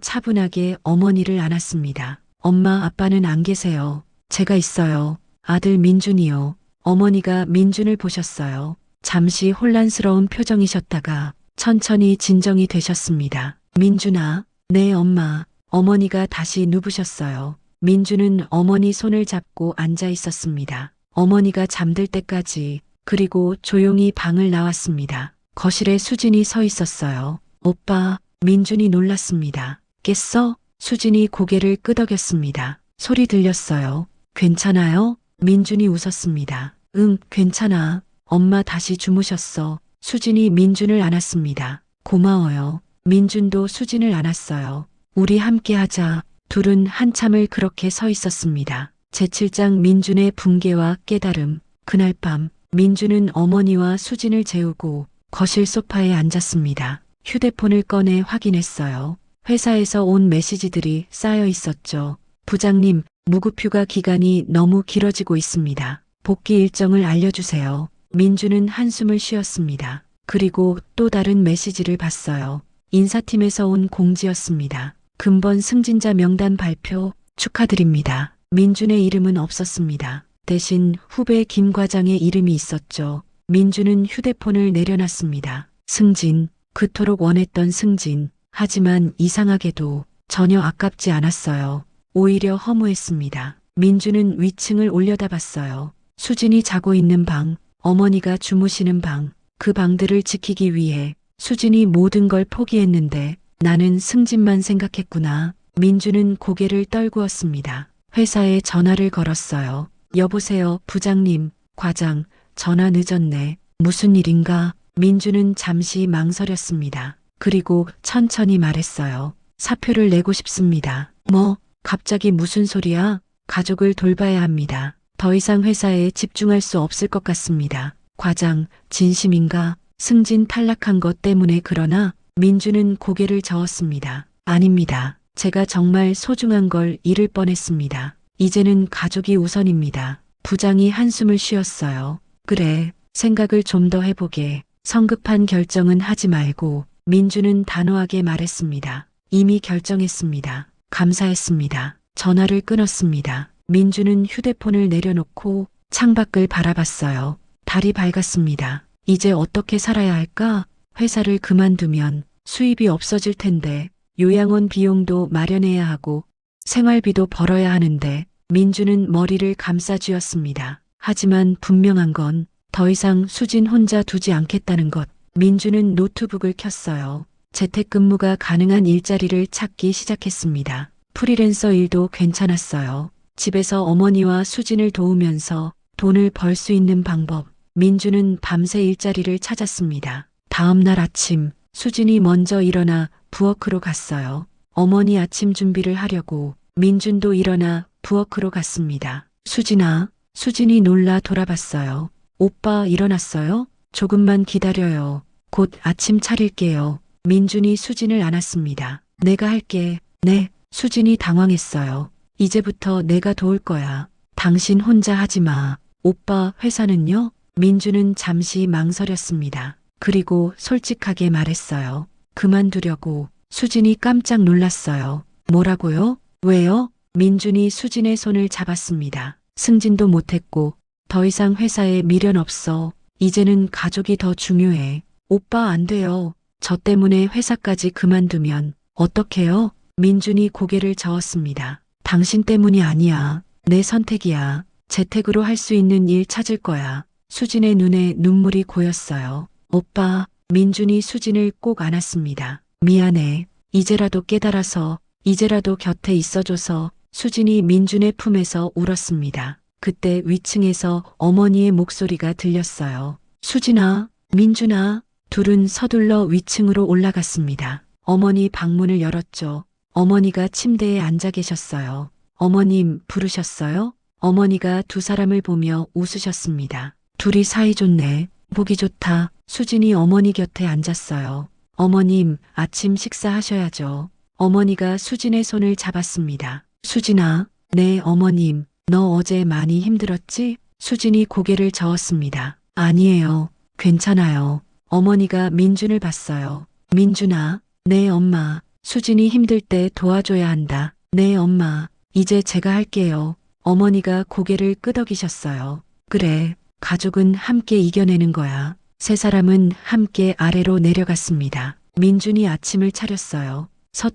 차분하게 어머니를 안았습니다. 엄마, 아빠는 안 계세요. 제가 있어요. 아들 민준이요. 어머니가 민준을 보셨어요. 잠시 혼란스러운 표정이셨다가 천천히 진정이 되셨습니다. 민준아, 네 엄마. 어머니가 다시 누부셨어요. 민준은 어머니 손을 잡고 앉아 있었습니다. 어머니가 잠들 때까지. 그리고 조용히 방을 나왔습니다. 거실에 수진이 서 있었어요. 오빠, 민준이 놀랐습니다. 깼어? 수진이 고개를 끄덕였습니다. 소리 들렸어요. 괜찮아요? 민준이 웃었습니다. 응, 괜찮아. 엄마 다시 주무셨어. 수진이 민준을 안았습니다. 고마워요. 민준도 수진을 안았어요. 우리 함께 하자. 둘은 한참을 그렇게 서 있었습니다. 제7장 민준의 붕괴와 깨달음. 그날 밤 민준은 어머니와 수진을 재우고 거실 소파에 앉았습니다. 휴대폰을 꺼내 확인했어요. 회사에서 온 메시지들이 쌓여 있었죠. 부장님, 무급휴가 기간이 너무 길어지고 있습니다. 복귀 일정을 알려주세요. 민준은 한숨을 쉬었습니다. 그리고 또 다른 메시지를 봤어요. 인사팀에서 온 공지였습니다. 금번 승진자 명단 발표 축하드립니다. 민준의 이름은 없었습니다. 대신 후배 김 과장의 이름이 있었죠. 민준은 휴대폰을 내려놨습니다. 승진, 그토록 원했던 승진. 하지만 이상하게도 전혀 아깝지 않았어요. 오히려 허무했습니다. 민준은 위층을 올려다봤어요. 수진이 자고 있는 방, 어머니가 주무시는 방, 그 방들을 지키기 위해 수진이 모든 걸 포기했는데 나는 승진만 생각했구나. 민준은 고개를 떨구었습니다. 회사에 전화를 걸었어요. 여보세요, 부장님, 과장, 전화 늦었네. 무슨 일인가? 민준은 잠시 망설였습니다. 그리고 천천히 말했어요. 사표를 내고 싶습니다. 뭐, 갑자기 무슨 소리야? 가족을 돌봐야 합니다. 더 이상 회사에 집중할 수 없을 것 같습니다. 과장, 진심인가? 승진 탈락한 것 때문에 그러나? 민준은 고개를 저었습니다. 아닙니다. 제가 정말 소중한 걸 잃을 뻔했습니다. 이제는 가족이 우선입니다. 부장이 한숨을 쉬었어요. 그래, 생각을 좀 더 해보게. 성급한 결정은 하지 말고. 민준은 단호하게 말했습니다. 이미 결정했습니다. 감사했습니다. 전화를 끊었습니다. 민준은 휴대폰을 내려놓고 창밖을 바라봤어요. 달이 밝았습니다. 이제 어떻게 살아야 할까? 회사를 그만두면 수입이 없어질 텐데 요양원 비용도 마련해야 하고 생활비도 벌어야 하는데 민준은 머리를 감싸쥐었습니다. 하지만 분명한 건 더 이상 수진 혼자 두지 않겠다는 것. 민준은 노트북을 켰어요. 재택근무가 가능한 일자리를 찾기 시작했습니다. 프리랜서 일도 괜찮았어요. 집에서 어머니와 수진을 도우면서 돈을 벌 수 있는 방법. 민준은 밤새 일자리를 찾았습니다. 다음 날 아침 수진이 먼저 일어나 부엌으로 갔어요. 어머니 아침 준비를 하려고 민준도 일어나 부엌으로 갔습니다. 수진아, 수진이 놀라 돌아봤어요. 오빠 일어났어요? 조금만 기다려요. 곧 아침 차릴게요. 민준이 수진을 안았습니다. 내가 할게. 네, 수진이 당황했어요. 이제부터 내가 도울 거야. 당신 혼자 하지 마. 오빠 회사는요? 민준은 잠시 망설였습니다. 그리고 솔직하게 말했어요. 그만두려고. 수진이 깜짝 놀랐어요. 뭐라고요? 왜요? 민준이 수진의 손을 잡았습니다. 승진도 못했고 더 이상 회사에 미련 없어. 이제는 가족이 더 중요해. 오빠 안 돼요. 저 때문에 회사까지 그만두면 어떡해요? 민준이 고개를 저었습니다. 당신 때문이 아니야. 내 선택이야. 재택으로 할 수 있는 일 찾을 거야. 수진의 눈에 눈물이 고였어요. 오빠, 민준이 수진을 꼭 안았습니다. 미안해. 이제라도 깨달아서, 이제라도 곁에 있어줘서. 수진이 민준의 품에서 울었습니다. 그때 위층에서 어머니의 목소리가 들렸어요. 수진아, 민준아. 둘은 서둘러 위층으로 올라갔습니다. 어머니 방문을 열었죠. 어머니가 침대에 앉아 계셨어요. 어머님 부르셨어요? 어머니가 두 사람을 보며 웃으셨습니다. 둘이 사이 좋네. 보기 좋다. 수진이 어머니 곁에 앉았어요. 어머님, 아침 식사하셔야죠. 어머니가 수진의 손을 잡았습니다. 수진아, 네 어머님, 너 어제 많이 힘들었지? 수진이 고개를 저었습니다. 아니에요. 괜찮아요. 어머니가 민준을 봤어요. 민준아, 네 엄마. 수진이 힘들 때 도와줘야 한다. 네 엄마. 이제 제가 할게요. 어머니가 고개를 끄덕이셨어요. 그래, 가족은 함께 이겨내는 거야. 세 사람은 함께 아래로 내려갔습니다. 민준이 아침을 차렸어요.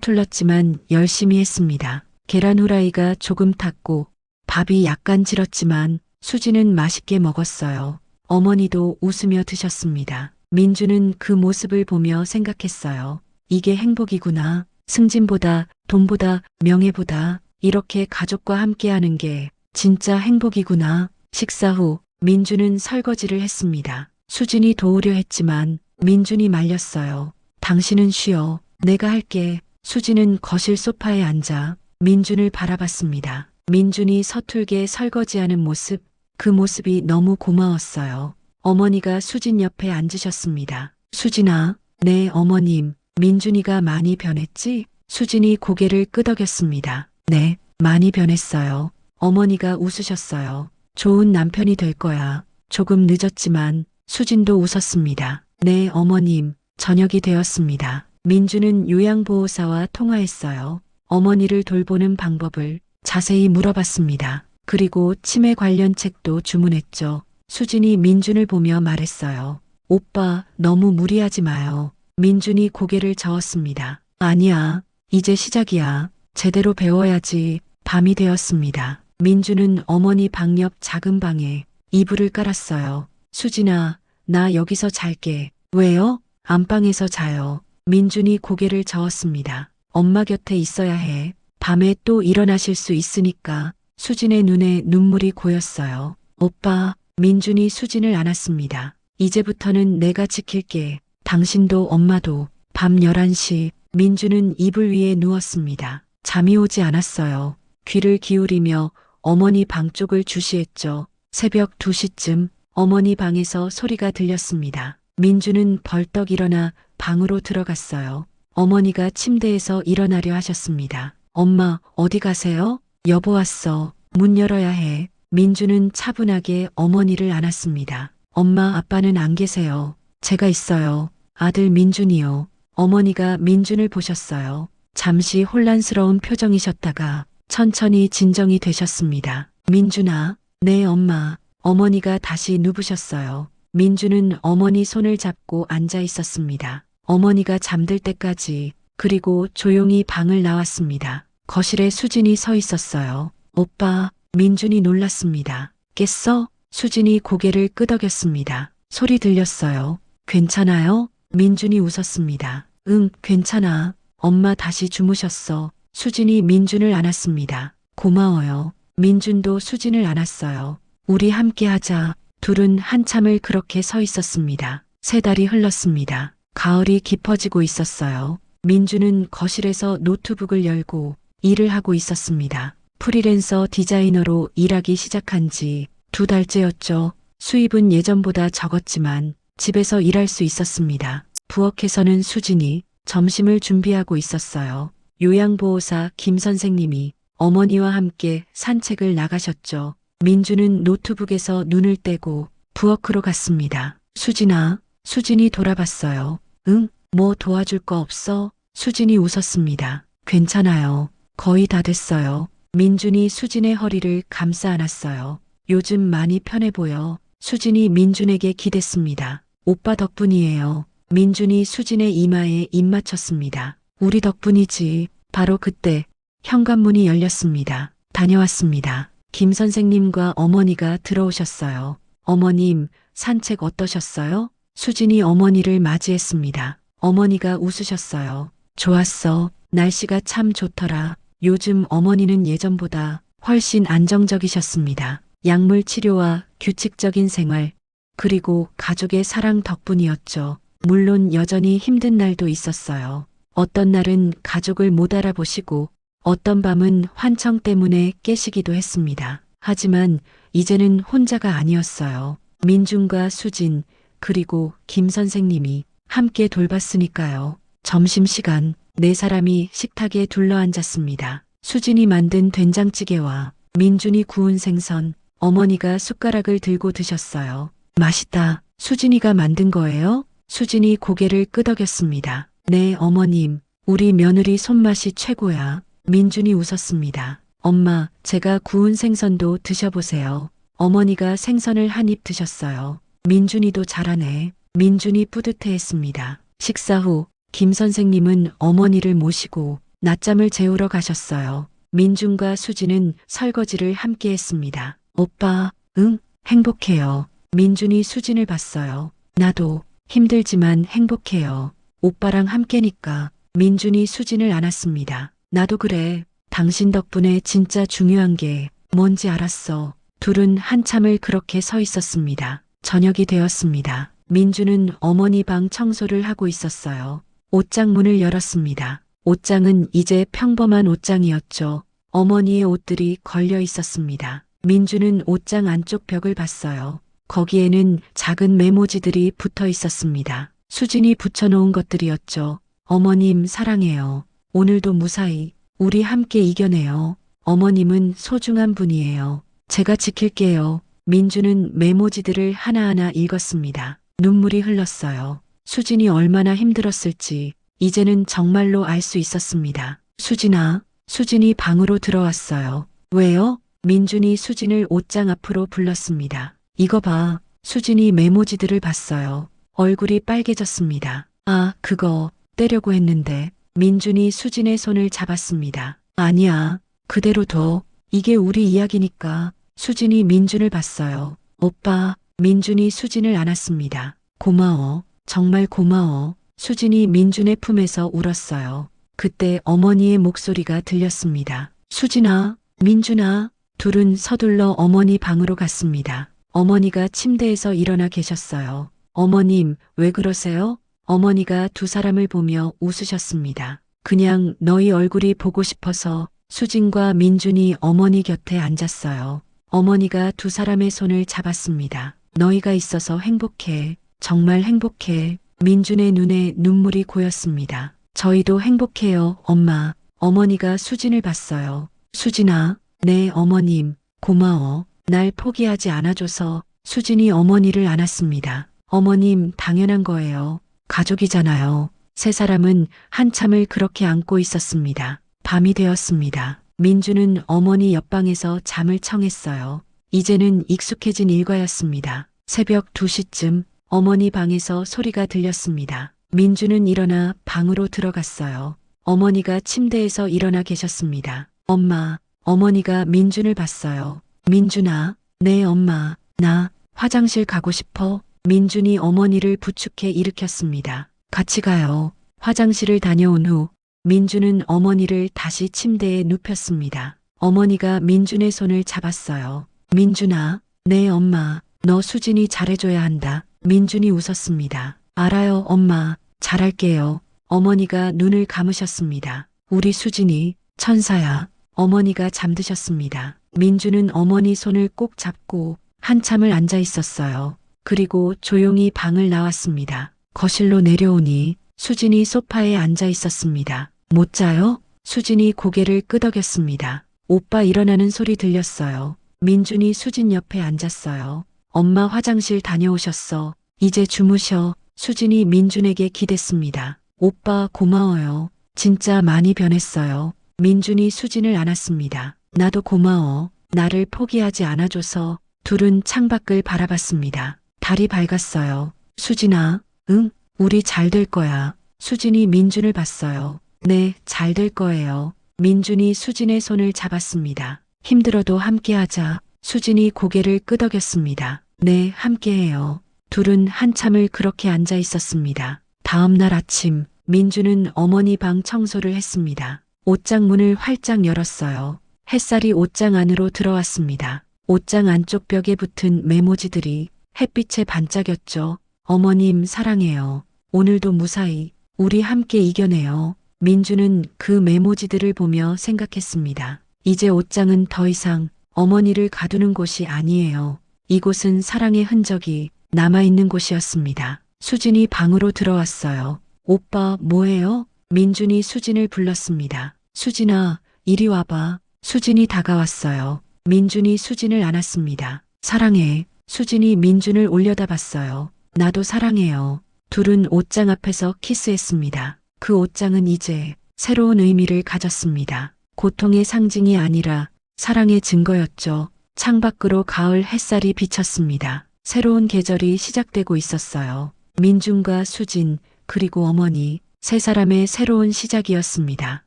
서툴렀지만 열심히 했습니다. 계란 후라이가 조금 탔고 밥이 약간 질었지만 수지는 맛있게 먹었어요. 어머니도 웃으며 드셨습니다. 민주는 그 모습을 보며 생각했어요. 이게 행복이구나. 승진보다, 돈보다, 명예보다 이렇게 가족과 함께하는 게 진짜 행복이구나. 식사 후 민주는 설거지를 했습니다. 수진이 도우려 했지만 민준이 말렸어요. 당신은 쉬어. 내가 할게. 수진은 거실 소파에 앉아 민준을 바라봤습니다. 민준이 서툴게 설거지하는 모습, 그 모습이 너무 고마웠어요. 어머니가 수진 옆에 앉으셨습니다. 수진아, 네 어머님. 민준이가 많이 변했지? 수진이 고개를 끄덕였습니다. 네, 많이 변했어요. 어머니가 웃으셨어요. 좋은 남편이 될 거야. 조금 늦었지만 수진도 웃었습니다. 네 어머님, 저녁이 되었습니다. 민주는 요양보호사와 통화했어요. 어머니를 돌보는 방법을 자세히 물어봤습니다. 그리고 치매 관련 책도 주문했죠. 수진이 민준을 보며 말했어요. 오빠, 너무 무리하지 마요. 민준이 고개를 저었습니다. 아니야, 이제 시작이야. 제대로 배워야지. 밤이 되었습니다. 민준은 어머니 방 옆 작은 방에 이불을 깔았어요. 수진아, 나 여기서 잘게. 왜요? 안방에서 자요. 민준이 고개를 저었습니다. 엄마 곁에 있어야 해. 밤에 또 일어나실 수 있으니까. 수진의 눈에 눈물이 고였어요. 오빠, 민준이 수진을 안았습니다. 이제부터는 내가 지킬게. 당신도 엄마도. 밤 11시, 민준은 이불 위에 누웠습니다. 잠이 오지 않았어요. 귀를 기울이며 어머니 방 쪽을 주시했죠. 새벽 2시쯤 어머니 방에서 소리가 들렸습니다. 민준은 벌떡 일어나 방으로 들어갔어요. 어머니가 침대에서 일어나려 하셨습니다. 엄마, 어디 가세요? 여보 왔어. 문 열어야 해. 민준은 차분하게 어머니를 안았습니다. 엄마, 아빠는 안 계세요. 제가 있어요. 아들 민준이요. 어머니가 민준을 보셨어요. 잠시 혼란스러운 표정이셨다가 천천히 진정이 되셨습니다. 민준아, 네 엄마. 어머니가 다시 누부셨어요. 민준은 어머니 손을 잡고 앉아 있었습니다. 어머니가 잠들 때까지. 그리고 조용히 방을 나왔습니다. 거실에 수진이 서 있었어요. 오빠, 민준이 놀랐습니다. 깼어? 수진이 고개를 끄덕였습니다. 소리 들렸어요. 괜찮아요? 민준이 웃었습니다. 응, 괜찮아. 엄마 다시 주무셨어. 수진이 민준을 안았습니다. 고마워요. 민준도 수진을 안았어요. 우리 함께 하자. 둘은 한참을 그렇게 서 있었습니다. 3달이 흘렀습니다. 가을이 깊어지고 있었어요. 민준은 거실에서 노트북을 열고 일을 하고 있었습니다. 프리랜서 디자이너로 일하기 시작한 지 2달째였죠. 수입은 예전보다 적었지만 집에서 일할 수 있었습니다. 부엌에서는 수진이 점심을 준비하고 있었어요. 요양보호사 김 선생님이 어머니와 함께 산책을 나가셨죠. 민주는 노트북에서 눈을 떼고 부엌으로 갔습니다. 수진아, 수진이 돌아봤어요. 응, 뭐 도와줄 거 없어? 수진이 웃었습니다. 괜찮아요. 거의 다 됐어요. 민준이 수진의 허리를 감싸 안았어요. 요즘 많이 편해 보여. 수진이 민준에게 기댔습니다. 오빠 덕분이에요. 민준이 수진의 이마에 입 맞췄습니다. 우리 덕분이지. 바로 그때 현관문이 열렸습니다. 다녀왔습니다. 김 선생님과 어머니가 들어오셨어요. 어머님, 산책 어떠셨어요? 수진이 어머니를 맞이했습니다. 어머니가 웃으셨어요. 좋았어. 날씨가 참 좋더라. 요즘 어머니는 예전보다 훨씬 안정적이셨습니다. 약물 치료와 규칙적인 생활, 그리고 가족의 사랑 덕분이었죠. 물론 여전히 힘든 날도 있었어요. 어떤 날은 가족을 못 알아보시고 어떤 밤은 환청 때문에 깨시기도 했습니다. 하지만 이제는 혼자가 아니었어요. 민준과 수진, 그리고 김 선생님이 함께 돌봤으니까요. 점심시간, 네 사람이 식탁에 둘러앉았습니다. 수진이 만든 된장찌개와 민준이 구운 생선, 어머니가 숟가락을 들고 드셨어요. 맛있다. 수진이가 만든 거예요? 수진이 고개를 끄덕였습니다. 네, 어머님. 우리 며느리 손맛이 최고야. 민준이 웃었습니다. 엄마, 제가 구운 생선도 드셔보세요. 어머니가 생선을 한 입 드셨어요. 민준이도 잘하네. 민준이 뿌듯해했습니다. 식사 후 김 선생님은 어머니를 모시고 낮잠을 재우러 가셨어요. 민준과 수진은 설거지를 함께 했습니다. 오빠, 응, 행복해요. 민준이 수진을 봤어요. 나도 힘들지만 행복해요. 오빠랑 함께니까. 민준이 수진을 안았습니다. 나도 그래. 당신 덕분에 진짜 중요한 게 뭔지 알았어. 둘은 한참을 그렇게 서 있었습니다. 저녁이 되었습니다. 민준은 어머니 방 청소를 하고 있었어요. 옷장 문을 열었습니다. 옷장은 이제 평범한 옷장이었죠. 어머니의 옷들이 걸려 있었습니다. 민준은 옷장 안쪽 벽을 봤어요. 거기에는 작은 메모지들이 붙어 있었습니다. 수진이 붙여놓은 것들이었죠. 어머님 사랑해요. 오늘도 무사히 우리 함께 이겨내요. 어머님은 소중한 분이에요. 제가 지킬게요. 민준은 메모지들을 하나하나 읽었습니다. 눈물이 흘렀어요. 수진이 얼마나 힘들었을지 이제는 정말로 알 수 있었습니다. 수진아, 수진이 방으로 들어왔어요. 왜요? 민준이 수진을 옷장 앞으로 불렀습니다. 이거 봐. 수진이 메모지들을 봤어요. 얼굴이 빨개졌습니다. 아, 그거 떼려고 했는데. 민준이 수진의 손을 잡았습니다. 아니야. 그대로 둬. 이게 우리 이야기니까. 수진이 민준을 봤어요. 오빠, 민준이 수진을 안았습니다. 고마워. 정말 고마워. 수진이 민준의 품에서 울었어요. 그때 어머니의 목소리가 들렸습니다. 수진아, 민준아. 둘은 서둘러 어머니 방으로 갔습니다. 어머니가 침대에서 일어나 계셨어요. 어머님, 왜 그러세요? 어머니가 두 사람을 보며 웃으셨습니다. 그냥 너희 얼굴이 보고 싶어서. 수진과 민준이 어머니 곁에 앉았어요. 어머니가 두 사람의 손을 잡았습니다. 너희가 있어서 행복해. 정말 행복해. 민준의 눈에 눈물이 고였습니다. 저희도 행복해요, 엄마. 어머니가 수진을 봤어요. 수진아, 네, 어머님, 고마워. 날 포기하지 않아줘서. 수진이 어머니를 안았습니다. 어머님, 당연한 거예요. 가족이잖아요. 세 사람은 한참을 그렇게 안고 있었습니다. 밤이 되었습니다. 민준은 어머니 옆방에서 잠을 청했어요. 이제는 익숙해진 일과였습니다. 새벽 2시쯤 어머니 방에서 소리가 들렸습니다. 민준은 일어나 방으로 들어갔어요. 어머니가 침대에서 일어나 계셨습니다. 엄마, 어머니가 민준을 봤어요. 민준아, 네 엄마, 나 화장실 가고 싶어. 민준이 어머니를 부축해 일으켰습니다. 같이 가요. 화장실을 다녀온 후 민준은 어머니를 다시 침대에 눕혔습니다. 어머니가 민준의 손을 잡았어요. 민준아, 네 엄마, 너 수진이 잘해줘야 한다. 민준이 웃었습니다. 알아요 엄마, 잘할게요. 어머니가 눈을 감으셨습니다. 우리 수진이 천사야. 어머니가 잠드셨습니다. 민준은 어머니 손을 꼭 잡고 한참을 앉아 있었어요. 그리고 조용히 방을 나왔습니다. 거실로 내려오니 수진이 소파에 앉아 있었습니다. 못 자요? 수진이 고개를 끄덕였습니다. 오빠 일어나는 소리 들렸어요. 민준이 수진 옆에 앉았어요. 엄마 화장실 다녀오셨어. 이제 주무셔. 수진이 민준에게 기댔습니다. 오빠 고마워요. 진짜 많이 변했어요. 민준이 수진을 안았습니다. 나도 고마워. 나를 포기하지 않아줘서. 둘은 창밖을 바라봤습니다. 달이 밝았어요. 수진아, 응, 우리 잘 될 거야. 수진이 민준을 봤어요. 네, 잘 될 거예요. 민준이 수진의 손을 잡았습니다. 힘들어도 함께하자. 수진이 고개를 끄덕였습니다. 네, 함께해요. 둘은 한참을 그렇게 앉아 있었습니다. 다음 날 아침, 민준은 어머니 방 청소를 했습니다. 옷장 문을 활짝 열었어요. 햇살이 옷장 안으로 들어왔습니다. 옷장 안쪽 벽에 붙은 메모지들이 햇빛에 반짝였죠. 어머님 사랑해요. 오늘도 무사히 우리 함께 이겨내요. 민주는 그 메모지들을 보며 생각했습니다. 이제 옷장은 더 이상 어머니를 가두는 곳이 아니에요. 이곳은 사랑의 흔적이 남아있는 곳이었습니다. 수진이 방으로 들어왔어요. 오빠 뭐해요? 민준이 수진을 불렀습니다. 수진아, 이리 와봐. 수진이 다가왔어요. 민준이 수진을 안았습니다. 사랑해. 수진이 민준을 올려다봤어요. 나도 사랑해요. 둘은 옷장 앞에서 키스했습니다. 그 옷장은 이제 새로운 의미를 가졌습니다. 고통의 상징이 아니라 사랑의 증거였죠. 창밖으로 가을 햇살이 비쳤습니다. 새로운 계절이 시작되고 있었어요. 민준과 수진, 그리고 어머니, 세 사람의 새로운 시작이었습니다.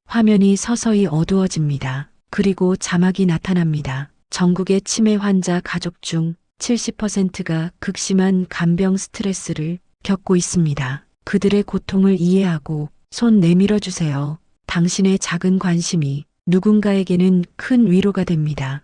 화면이 서서히 어두워집니다. 그리고 자막이 나타납니다. 전국의 치매 환자 가족 중 70%가 극심한 간병 스트레스를 겪고 있습니다. 그들의 고통을 이해하고 손 내밀어 주세요. 당신의 작은 관심이 누군가에게는 큰 위로가 됩니다.